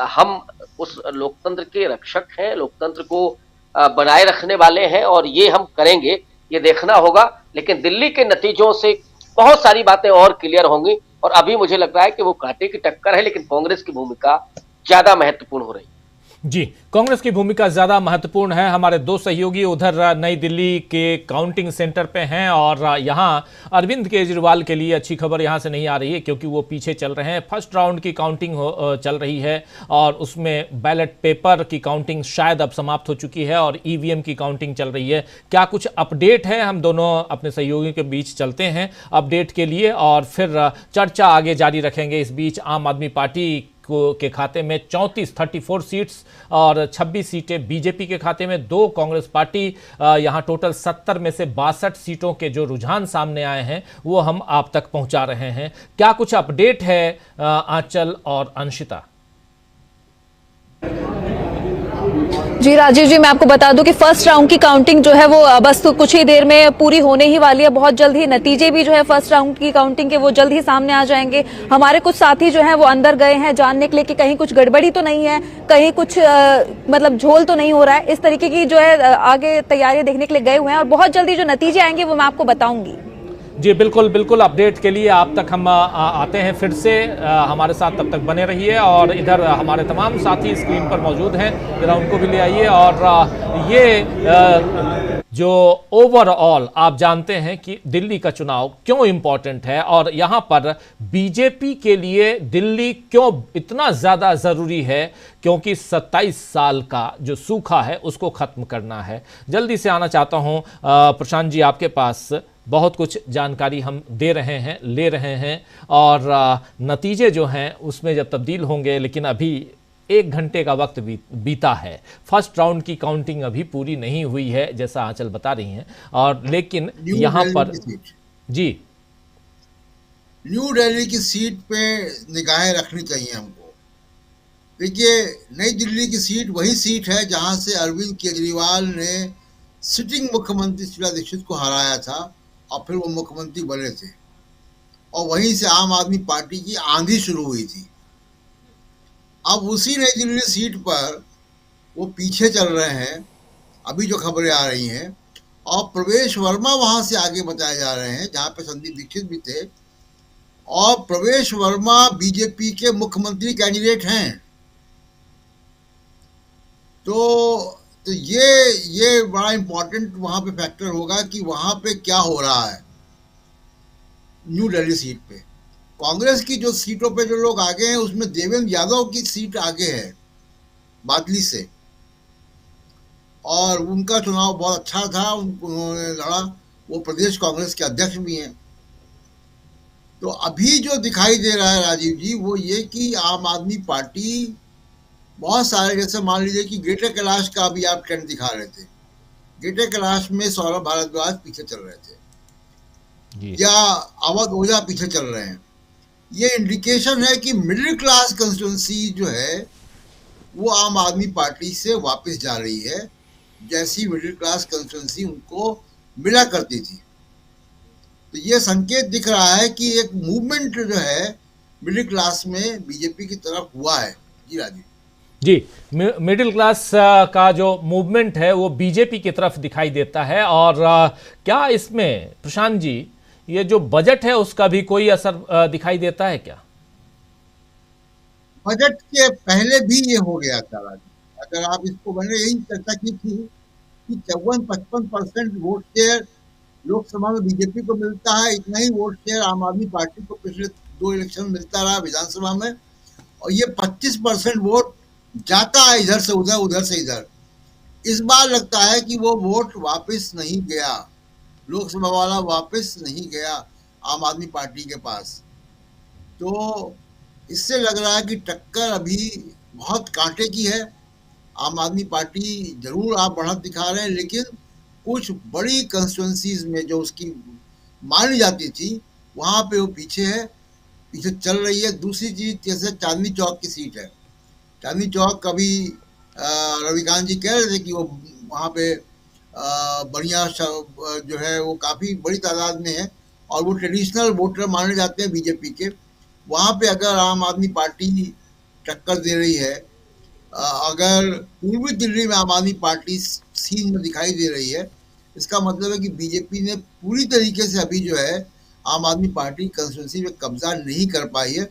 हम उस लोकतंत्र के रक्षक हैं, लोकतंत्र को बनाए रखने वाले हैं, और ये हम करेंगे, ये देखना होगा। लेकिन दिल्ली के नतीजों से बहुत सारी बातें और क्लियर होंगी, और अभी मुझे लग रहा है कि वो कांटे की टक्कर है, लेकिन कांग्रेस की भूमिका ज्यादा महत्वपूर्ण हो रही है। जी, कांग्रेस की भूमिका ज्यादा महत्वपूर्ण है। हमारे 2 सहयोगी उधर नई दिल्ली के काउंटिंग सेंटर पे हैं, और यहां अरविंद केजरीवाल के लिए अच्छी खबर यहां से नहीं आ रही है, क्योंकि वो पीछे चल रहे हैं। फर्स्ट राउंड की काउंटिंग चल रही है, और उसमें बैलेट पेपर की काउंटिंग शायद अब समाप्त हो चुकी है, और ईवीएम की काउंटिंग चल रही है। क्या कुछ अपडेट है? हम दोनों अपने सहयोगियों के बीच चलते हैं अपडेट के लिए, और फिर चर्चा आगे जारी रखेंगे। इस बीच आम आदमी पार्टी के खाते में 34 सीट्स और 26 सीटें बीजेपी के खाते में, 2 कांग्रेस पार्टी, यहां टोटल 70 में से 62 सीटों के जो रुझान सामने आए हैं वो हम आप तक पहुंचा रहे हैं। क्या कुछ अपडेट है आंचल और अंशिता? जी राजीव जी, मैं आपको बता दूं कि फर्स्ट राउंड की काउंटिंग जो है वो बस तो कुछ ही देर में पूरी होने ही वाली है। बहुत जल्द ही नतीजे भी जो है फर्स्ट राउंड की काउंटिंग के वो जल्द ही सामने आ जाएंगे। हमारे कुछ साथी जो हैं वो अंदर गए हैं जानने के लिए कि कहीं कुछ गड़बड़ी तो नहीं है, कहीं कुछ मतलब झोल तो नहीं हो रहा है। इस तरीके की जो है आगे तैयारियां देखने के लिए गए हुए हैं और बहुत जल्दी जो नतीजे आएंगे वो मैं आपको बताऊंगी। जी बिल्कुल बिल्कुल, अपडेट के लिए आप तक हम आते हैं फिर से। हमारे साथ तब तक बने रहिए और इधर हमारे तमाम साथी स्क्रीन पर मौजूद हैं, जरा उनको भी ले आइए। और ये जो ओवरऑल आप जानते हैं कि दिल्ली का चुनाव क्यों इम्पोर्टेंट है और यहाँ पर बीजेपी के लिए दिल्ली क्यों इतना ज़्यादा ज़रूरी है, क्योंकि 27 साल का जो सूखा है उसको ख़त्म करना है। जल्दी से आना चाहता हूँ प्रशांत जी आपके पास, बहुत कुछ जानकारी हम दे रहे हैं, ले रहे हैं और नतीजे जो हैं उसमें जब तब्दील होंगे, लेकिन अभी 1 घंटे का वक्त बीता है। फर्स्ट राउंड की काउंटिंग अभी पूरी नहीं हुई है जैसा आंचल बता रही हैं, और लेकिन यहाँ पर जी न्यू दिल्ली की सीट पे निगाहें रखनी चाहिए हमको। देखिए, नई दिल्ली की सीट वही सीट है जहां से अरविंद केजरीवाल ने सिटिंग मुख्यमंत्री शीला दीक्षित को हराया था और फिर वो मुख्यमंत्री बने थे, और वहीं से आम आदमी पार्टी की आंधी शुरू हुई थी। अब उसी नई दिल्ली सीट पर वो पीछे चल रहे हैं, अभी जो खबरें आ रही हैं, और प्रवेश वर्मा वहां से आगे बताए जा रहे हैं जहां पे संदीप दीक्षित भी थे, और प्रवेश वर्मा बीजेपी के मुख्यमंत्री कैंडिडेट हैं। तो ये बड़ा इंपॉर्टेंट वहां पे फैक्टर होगा कि वहां पे क्या हो रहा है न्यू दिल्ली सीट पे। कांग्रेस की जो सीटों पे जो लोग आगे हैं उसमें देवेंद्र यादव की सीट आगे है बादली से, और उनका चुनाव बहुत अच्छा था, उन्होंने लड़ा, वो प्रदेश कांग्रेस के अध्यक्ष भी हैं। तो अभी जो दिखाई दे रहा है राजीव जी वो ये कि आम आदमी पार्टी बहुत सारे, जैसे मान लीजिए कि ग्रेटर कैलाश का अभी आप ट्रेंड दिखा रहे थे, ग्रेटर कैलाश में सौरभ भारद्वाज पीछे चल रहे थे या अवध ओझा पीछे चल रहे हैं। ये इंडिकेशन है कि मिडिल क्लास कंस्टिट्यूंसी जो है वो आम आदमी पार्टी से वापस जा रही है, जैसी मिडिल क्लास कंस्टिट्यूंसी उनको मिला करती थी। तो ये संकेत दिख रहा है कि एक मूवमेंट जो है मिडिल क्लास में बीजेपी की तरफ हुआ है। जी राजीव जी, मिडिल क्लास का जो मूवमेंट है वो बीजेपी की तरफ दिखाई देता है। और क्या इसमें प्रशांत जी ये जो बजट है उसका भी कोई असर दिखाई देता है क्या? बजट के पहले भी ये हो गया था राजीव। अगर आप इसको, मैंने यही चर्चा की थी कि 54-55% वोट शेयर लोकसभा में बीजेपी को मिलता है, इतना ही वोट शेयर आम आदमी पार्टी को पिछले 2 इलेक्शन मिलता रहा विधानसभा में, और ये 25% वोट जाता है इधर से उधर, उधर से इधर। इस बार लगता है कि वो वोट वापस नहीं गया, लोकसभा वाला वापस नहीं गया आम आदमी पार्टी के पास। तो इससे लग रहा है कि टक्कर अभी बहुत कांटे की है। आम आदमी पार्टी जरूर आप बढ़त दिखा रहे हैं, लेकिन कुछ बड़ी कंस्टिट्यूंसीज में जो उसकी मानी जाती थी वहां पे वो पीछे है, पीछे चल रही है। दूसरी चीज, जैसे चांदनी चौक की सीट है, चांदनी चौक अभी रविकांत जी कह रहे थे कि वो वहाँ पे बढ़िया जो है वो काफ़ी बड़ी तादाद में है और वो ट्रेडिशनल वोटर माने जाते हैं बीजेपी के। वहाँ पे अगर आम आदमी पार्टी टक्कर दे रही है, अगर पूर्वी दिल्ली में आम आदमी पार्टी सीन में दिखाई दे रही है, इसका मतलब है कि बीजेपी ने पूरी तरीके से अभी जो है आम आदमी पार्टी कंस्टिट्यूंसी में कब्जा नहीं कर पाई है।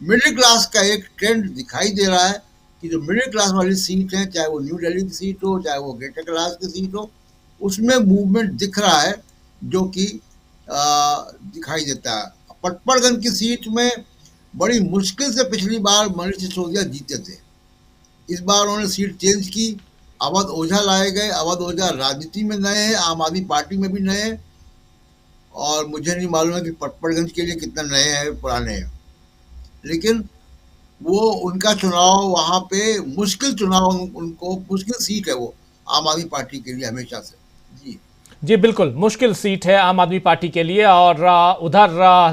मिडिल क्लास का एक ट्रेंड दिखाई दे रहा है कि जो मिडिल क्लास वाली सीट है, चाहे वो न्यू दिल्ली की सीट हो, चाहे वो ग्रेटर क्लास की सीट हो, उसमें मूवमेंट दिख रहा है जो कि दिखाई देता है। पटपड़गंज की सीट में बड़ी मुश्किल से पिछली बार मनीष सिसोदिया जीते थे, इस बार उन्होंने सीट चेंज की, अवध ओझा लाए गए। अवध ओझा राजनीति में नए हैं, आम आदमी पार्टी में भी नए हैं, और मुझे नहीं मालूम है कि पटपड़गंज के लिए कितना नए हैं पुराने हैं, लेकिन वो उनका चुनाव वहाँ पे मुश्किल चुनाव, उनको मुश्किल सीट है वो आम आदमी पार्टी के लिए हमेशा से। जी जी बिल्कुल, मुश्किल सीट है आम आदमी पार्टी के लिए। और उधर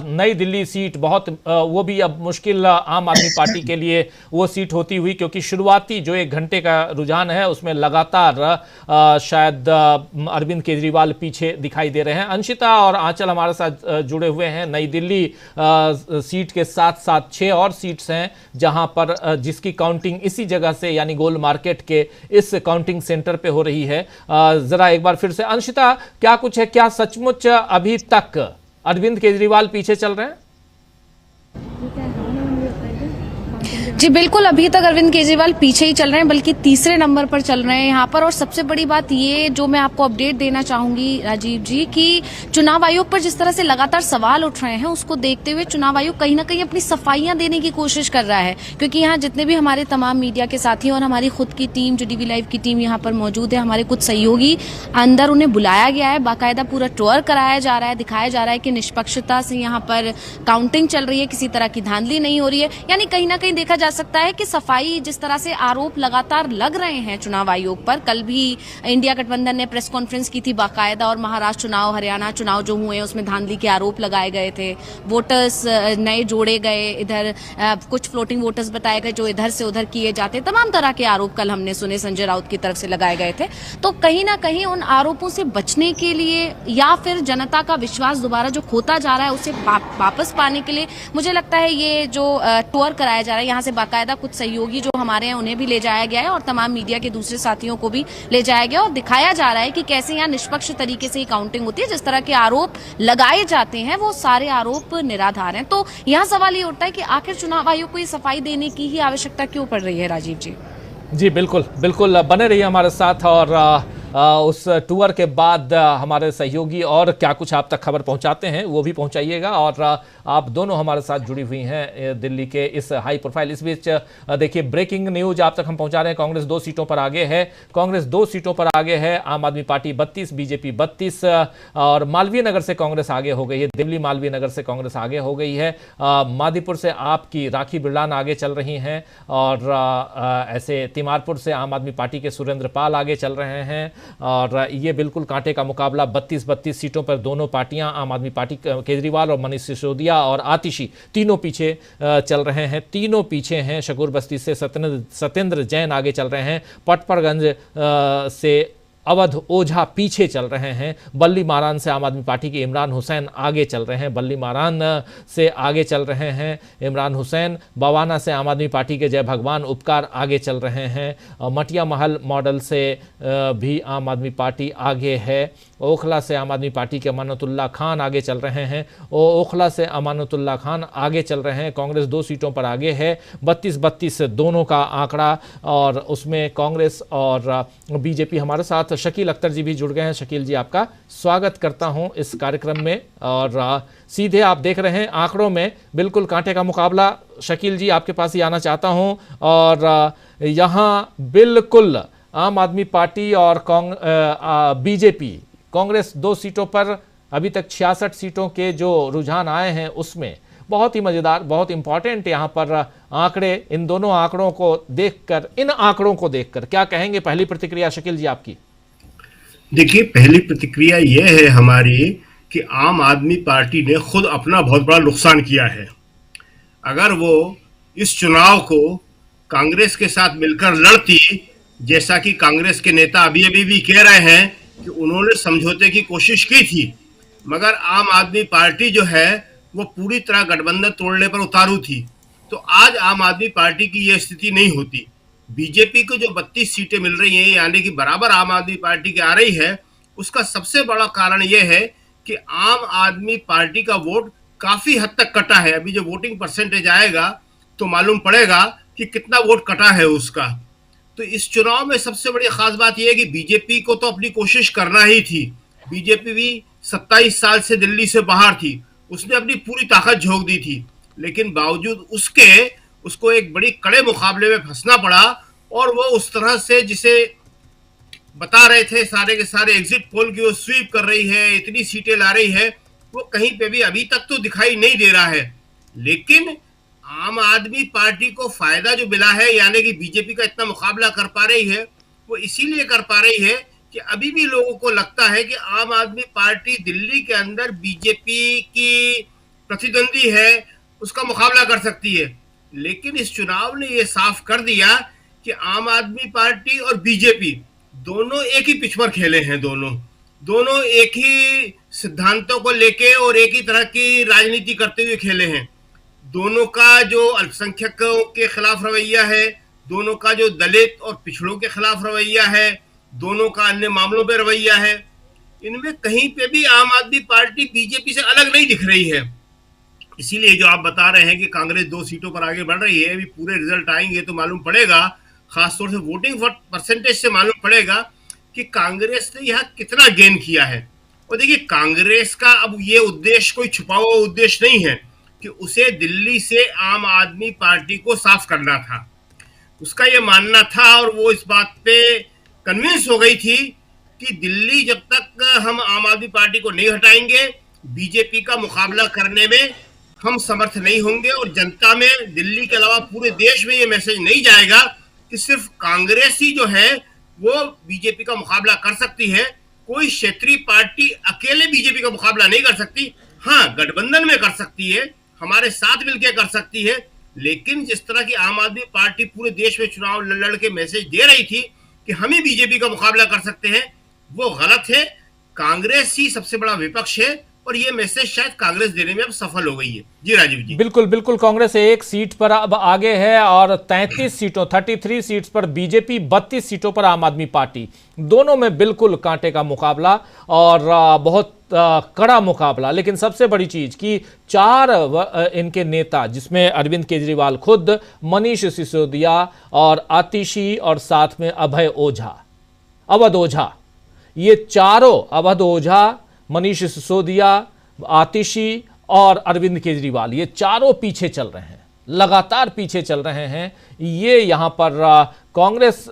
नई दिल्ली सीट बहुत वो भी अब मुश्किल आम आदमी पार्टी के लिए वो सीट होती हुई, क्योंकि शुरुआती जो 1 घंटे का रुझान है उसमें लगातार शायद अरविंद केजरीवाल पीछे दिखाई दे रहे हैं। अंशिता और आंचल हमारे साथ जुड़े हुए हैं। नई दिल्ली सीट के साथ साथ 6 और सीट्स हैं जहां पर जिसकी काउंटिंग इसी जगह से यानी गोल मार्केट के इस काउंटिंग सेंटर पे हो रही है। जरा एक बार फिर से अंशिता, क्या कुछ है, क्या सचमुच अभी तक अरविंद केजरीवाल पीछे चल रहे हैं? जी बिल्कुल, अभी तक अरविंद केजरीवाल पीछे ही चल रहे हैं, बल्कि तीसरे नंबर पर चल रहे हैं यहाँ पर। और सबसे बड़ी बात ये जो मैं आपको अपडेट देना चाहूंगी राजीव जी, कि चुनाव आयोग पर जिस तरह से लगातार सवाल उठ रहे हैं उसको देखते हुए चुनाव आयोग कहीं ना कहीं अपनी सफाइयां देने की कोशिश कर रहा है। क्योंकि यहाँ जितने भी हमारे तमाम मीडिया के साथी और हमारी खुद की टीम जो डीवी लाइव की टीम यहाँ पर मौजूद है, हमारे कुछ सहयोगी अंदर, उन्हें बुलाया गया है, बाकायदा पूरा टूर कराया जा रहा है, दिखाया जा रहा है कि निष्पक्षता से यहाँ पर काउंटिंग चल रही है, किसी तरह की धांधली नहीं हो रही है। यानी कहीं ना कहीं देखा जा सकता है कि सफाई, जिस तरह से आरोप लगातार लग रहे हैं चुनाव आयोग पर, कल भी इंडिया गठबंधन ने प्रेस कॉन्फ्रेंस की थी बाकायदा, और महाराष्ट्र चुनाव, हरियाणा चुनाव जो हुए उसमें धांधली के आरोप लगाए गए थे, वोटर्स नए जोड़े गए, इधर कुछ फ्लोटिंग वोटर्स बताए गए जो इधर से उधर किए जाते, तमाम तरह के आरोप कल हमने सुने संजय राउत की तरफ से लगाए गए थे। तो कहीं ना कहीं उन आरोपों से बचने के लिए या फिर जनता का विश्वास दोबारा जो खोता जा रहा है उसे वापस पाने के लिए मुझे लगता है ये जो टूर कराया जा रहा है, यहाँ से बाकायदा कुछ सहयोगी जो हमारे हैं उन्हें भी ले जाया गया है और तमाम मीडिया के दूसरे साथियों को भी ले जाया गया और दिखाया जा रहा है कि कैसे यहाँ निष्पक्ष तरीके से काउंटिंग होती है। जिस तरह के आरोप लगाए जाते हैं वो सारे आरोप निराधार हैं। तो यहाँ सवाल ये उठता है कि आखिर चुनाव आयोग को ये सफाई देने की ही आवश्यकता क्यों पड़ रही है? राजीव जी जी बिल्कुल बिल्कुल, बने रहिए हमारे साथ। और उस टूर के बाद हमारे सहयोगी और क्या कुछ आप तक खबर पहुंचाते हैं वो भी पहुंचाइएगा। और आप दोनों हमारे साथ जुड़ी हुई हैं दिल्ली के इस हाई प्रोफाइल। इस बीच देखिए ब्रेकिंग न्यूज आप तक हम पहुंचा रहे हैं। कांग्रेस 2 सीटों पर आगे है। कांग्रेस 2 सीटों पर आगे है। आम आदमी पार्टी 32, बीजेपी 32 और मालवीय नगर से कांग्रेस आगे हो गई है। दिल्ली मालवीय नगर से कांग्रेस आगे हो गई है। मादीपुर से आपकी राखी बिरलान आगे चल रही हैं और ऐसे तिमारपुर से आम आदमी पार्टी के सुरेंद्र पाल आगे चल रहे हैं। और ये बिल्कुल कांटे का मुकाबला 32 सीटों पर दोनों पार्टियां, आम आदमी पार्टी केजरीवाल और मनीष सिसोदिया और आतिशी, तीनों पीछे चल रहे हैं। तीनों पीछे हैं। शकूर बस्ती से सत्येंद्र जैन आगे चल रहे हैं। पटपरगंज से अवध ओझा पीछे चल रहे हैं। बल्ली मारान से आम आदमी पार्टी के इमरान हुसैन आगे चल रहे हैं। बल्ली मारान से आगे चल रहे हैं इमरान हुसैन। बवाना से आम आदमी पार्टी के जय भगवान उपकार आगे चल रहे हैं। मटिया महल मॉडल से भी आम आदमी पार्टी आगे है। ओखला से आम आदमी पार्टी के अमानतुल्लाह खान आगे चल रहे हैं। ओखला से अमानतुल्लाह खान आगे चल रहे हैं। कांग्रेस 2 सीटों पर आगे है। 32 दोनों का आंकड़ा, और उसमें कांग्रेस और बीजेपी। हमारे साथ शकील अख्तर जी भी जुड़ गए हैं। शकील जी, आपका स्वागत करता हूं इस कार्यक्रम में। और सीधे आप देख रहे हैं आंकड़ों में बिल्कुल कांटे का मुकाबला। शकील जी, आपके पास ही आना चाहता हूं। और यहां बिल्कुल आम आदमी पार्टी और बीजेपी, कांग्रेस 2 सीटों पर अभी तक 66 सीटों के जो रुझान आए हैं उसमें बहुत ही मजेदार, बहुत इंपॉर्टेंट यहाँ पर आंकड़े। इन दोनों आंकड़ों को देखकर, इन आंकड़ों को देखकर क्या कहेंगे? पहली प्रतिक्रिया शकील जी आपकी। देखिए, पहली प्रतिक्रिया यह है हमारी कि आम आदमी पार्टी ने खुद अपना बहुत बड़ा नुकसान किया है। अगर वो इस चुनाव को कांग्रेस के साथ मिलकर लड़ती, जैसा कि कांग्रेस के नेता अभी अभी भी कह रहे हैं कि उन्होंने समझौते की कोशिश की थी, मगर आम आदमी पार्टी जो है वो पूरी तरह गठबंधन तोड़ने पर उतारू थी, तो आज आम आदमी पार्टी की यह स्थिति नहीं होती। बीजेपी को जो 32 सीटें मिल रही हैं, यानी कि बराबर आम आदमी पार्टी की आ रही है, उसका सबसे बड़ा कारण यह है कि आम आदमी पार्टी का वोट काफी हद तक कटा है। अभी जो वोटिंग परसेंटेज आएगा तो मालूम पड़ेगा कि कितना वोट कटा है उसका। तो इस चुनाव में सबसे बड़ी खास बात यह है कि बीजेपी को तो अपनी कोशिश करना ही थी। बीजेपी भी 27 साल से दिल्ली से बाहर थी, उसने अपनी पूरी ताकत झोंक दी थी, लेकिन बावजूद उसके उसको एक बड़ी कड़े मुकाबले में फंसना पड़ा। और वो उस तरह से जिसे बता रहे थे सारे के सारे एग्जिट पोल की वो स्वीप कर रही है, इतनी सीटें ला रही है, वो कहीं पे भी अभी तक तो दिखाई नहीं दे रहा है। लेकिन आम आदमी पार्टी को फायदा जो मिला है, यानी कि बीजेपी का इतना मुकाबला कर पा रही है, वो इसीलिए कर पा रही है कि अभी भी लोगों को लगता है कि आम आदमी पार्टी दिल्ली के अंदर बीजेपी की प्रतिद्वंदी है, उसका मुकाबला कर सकती है। लेकिन इस चुनाव ने यह साफ कर दिया कि आम आदमी पार्टी और बीजेपी दोनों एक ही पिच पर खेले हैं। दोनों एक ही सिद्धांतों को लेके और एक ही तरह की राजनीति करते हुए खेले हैं। दोनों का जो अल्पसंख्यकों के खिलाफ रवैया है, दोनों का जो दलित और पिछड़ों के खिलाफ रवैया है, दोनों का अन्य मामलों पे रवैया है, इनमें कहीं पे भी आम आदमी पार्टी बीजेपी से अलग नहीं दिख रही है। इसीलिए जो आप बता रहे हैं कि कांग्रेस 2 सीटों पर आगे बढ़ रही है, अभी पूरे रिजल्ट आएंगे तो मालूम पड़ेगा, खासतौर से वोटिंग परसेंटेज से मालूम पड़ेगा कि कांग्रेस ने यहाँ कितना गेन किया है। और देखिए, कांग्रेस का अब ये उद्देश्य कोई छुपा हुआ उद्देश्य नहीं है कि उसे दिल्ली से आम आदमी पार्टी को साफ करना था। उसका ये मानना था और वो इस बात पे कन्विंस हो गई थी कि दिल्ली जब तक हम आम आदमी पार्टी को नहीं हटाएंगे, बीजेपी का मुकाबला करने में हम समर्थ नहीं होंगे। और जनता में, दिल्ली के अलावा पूरे देश में ये मैसेज नहीं जाएगा कि सिर्फ कांग्रेस ही जो है वो बीजेपी का मुकाबला कर सकती है, कोई क्षेत्रीय पार्टी अकेले बीजेपी का मुकाबला नहीं कर सकती। हाँ, गठबंधन में कर सकती है, हमारे साथ मिलकर कर सकती है, लेकिन जिस तरह की आम आदमी पार्टी पूरे देश में चुनाव लड़ के मैसेज दे रही थी कि हम ही बीजेपी का मुकाबला कर सकते हैं, वो गलत है। कांग्रेस ही सबसे बड़ा विपक्ष है और ये मैसेज शायद कांग्रेस देने में अब सफल हो गई है। जी राजीव जी। बिल्कुल बिल्कुल, कांग्रेस 1 सीट पर अब आगे है और 33 सीटों 33 सीट्स पर बीजेपी, 32 सीटों पर आम आदमी पार्टी। दोनों में बिल्कुल कांटे का मुकाबला और बहुत कड़ा मुकाबला। लेकिन सबसे बड़ी चीज कि 4 इनके नेता, जिसमें अरविंद केजरीवाल खुद, मनीष सिसोदिया और आतिशी और साथ में अवध ओझा, ये चारों, अवध ओझा, मनीष सिसोदिया, आतिशी और अरविंद केजरीवाल, ये चारों पीछे चल रहे हैं, लगातार पीछे चल रहे हैं। ये यहाँ पर कांग्रेस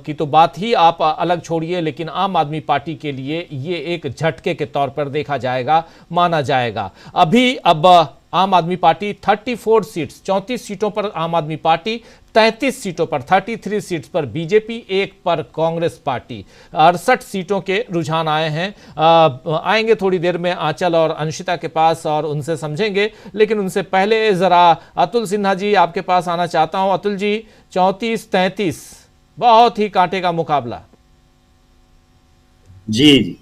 की तो बात ही आप अलग छोड़िए, लेकिन आम आदमी पार्टी के लिए ये एक झटके के तौर पर देखा जाएगा, माना जाएगा। अब आम आदमी पार्टी 34 सीट्स, 34 सीटों पर आम आदमी पार्टी, 33 सीटों पर, 33 सीट्स पर बीजेपी, 1 पर कांग्रेस पार्टी। 68 सीटों के रुझान आए हैं। आएंगे थोड़ी देर में आंचल और अंशिता के पास और उनसे समझेंगे, लेकिन उनसे पहले जरा अतुल सिन्हा जी आपके पास आना चाहता हूं। अतुल जी, 34-33 बहुत ही कांटे का मुकाबला। जी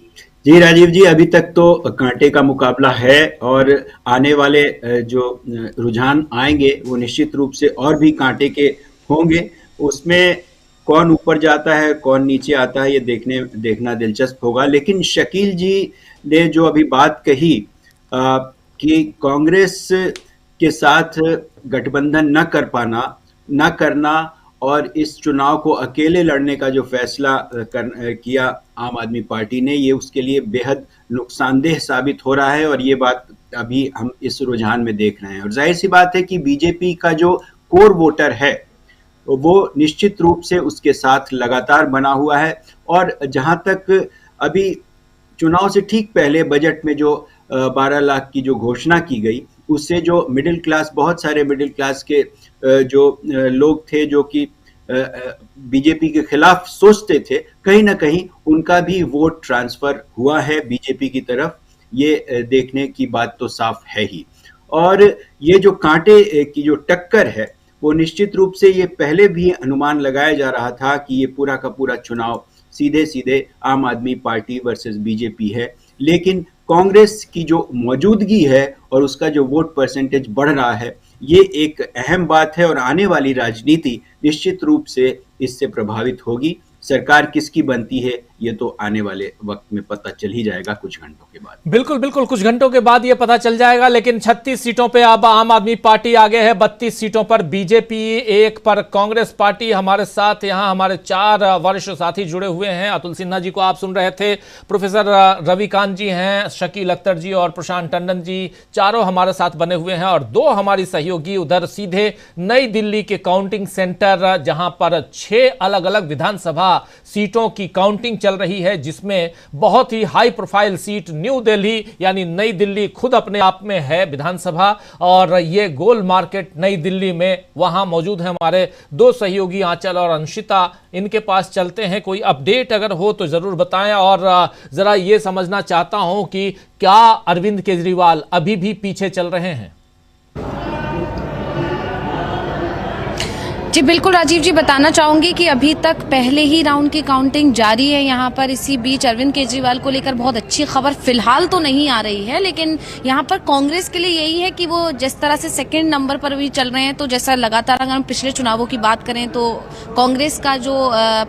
राजीव जी, अभी तक तो कांटे का मुकाबला है और आने वाले जो रुझान आएंगे वो निश्चित रूप से और भी कांटे के होंगे। उसमें कौन ऊपर जाता है, कौन नीचे आता है, ये देखना दिलचस्प होगा। लेकिन शकील जी ने जो अभी बात कही कि कांग्रेस के साथ गठबंधन न करना और इस चुनाव को अकेले लड़ने का जो फैसला किया आम आदमी पार्टी ने, ये उसके लिए बेहद नुकसानदेह साबित हो रहा है और ये बात अभी हम इस रुझान में देख रहे हैं। और जाहिर सी बात है कि बीजेपी का जो कोर वोटर है वो निश्चित रूप से उसके साथ लगातार बना हुआ है। और जहां तक अभी चुनाव से ठीक पहले बजट में जो 12 लाख की जो घोषणा की गई, उससे जो मिडिल क्लास, बहुत सारे मिडिल क्लास के जो लोग थे जो कि बीजेपी के खिलाफ सोचते थे, कहीं ना कहीं उनका भी वोट ट्रांसफर हुआ है बीजेपी की तरफ, ये देखने की बात तो साफ है ही। और ये जो कांटे की जो टक्कर है वो निश्चित रूप से ये पहले भी अनुमान लगाया जा रहा था कि ये पूरा का पूरा चुनाव सीधे सीधे आम आदमी पार्टी वर्सेस बीजेपी है। लेकिन कांग्रेस की जो मौजूदगी है और उसका जो वोट परसेंटेज बढ़ रहा है, ये एक अहम बात है और आने वाली राजनीति निश्चित रूप से इससे प्रभावित होगी। सरकार किसकी बनती है ये तो आने वाले वक्त में पता चल ही जाएगा, कुछ घंटों के बाद। बिल्कुल बिल्कुल, कुछ घंटों के बाद ये पता चल जाएगा। लेकिन 36 सीटों पे अब आम आदमी पार्टी आगे है, 32 सीटों पर बीजेपी, 1 पर कांग्रेस पार्टी। हमारे साथ यहाँ हमारे 4 वरिष्ठ साथी जुड़े हुए हैं। अतुल सिन्हा जी को आप सुन रहे थे, प्रोफेसर रविकांत जी हैं, शकील अख्तर जी और प्रशांत टंडन जी, चारों हमारे साथ बने हुए हैं। और 2 हमारी सहयोगी उधर सीधे नई दिल्ली के काउंटिंग सेंटर, जहां पर 6 अलग अलग विधानसभा सीटों की काउंटिंग चल रही है, जिसमें बहुत ही high profile seat new Delhi यानी नई दिल्ली खुद अपने आप में है विधानसभा, और ये गोल मार्केट नई दिल्ली में वहां मौजूद है हमारे दो सहयोगी आंचल और अंशिता। इनके पास चलते हैं, कोई अपडेट अगर हो तो जरूर बताएं। और जरा ये समझना चाहता हूं कि क्या अरविंद केजरीवाल अभी भी पीछे चल रहे हैं? जी बिल्कुल राजीव जी, बताना चाहूंगी कि अभी तक पहले ही राउंड की काउंटिंग जारी है यहाँ पर। इसी बीच अरविंद केजरीवाल को लेकर बहुत अच्छी खबर फिलहाल तो नहीं आ रही है, लेकिन यहाँ पर कांग्रेस के लिए यही है कि वो जिस तरह से सेकंड नंबर पर भी चल रहे हैं, तो जैसा लगातार अगर हम पिछले चुनावों की बात करें तो कांग्रेस का जो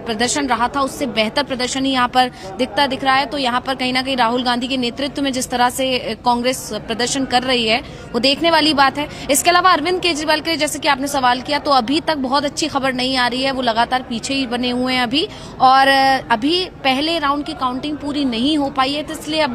प्रदर्शन रहा था उससे बेहतर प्रदर्शन ही यहाँ पर दिख रहा है। तो यहाँ पर कहीं ना कहीं राहुल गांधी के नेतृत्व में जिस तरह से कांग्रेस प्रदर्शन कर रही है वो देखने वाली बात है। इसके अलावा अरविंद केजरीवाल के जैसे कि आपने सवाल किया, तो अभी तक बहुत अच्छी खबर नहीं आ रही है, वो लगातार पीछे ही बने हुए हैं अभी, और अभी पहले राउंड की काउंटिंग पूरी नहीं हो पाई है, तो इसलिए अभी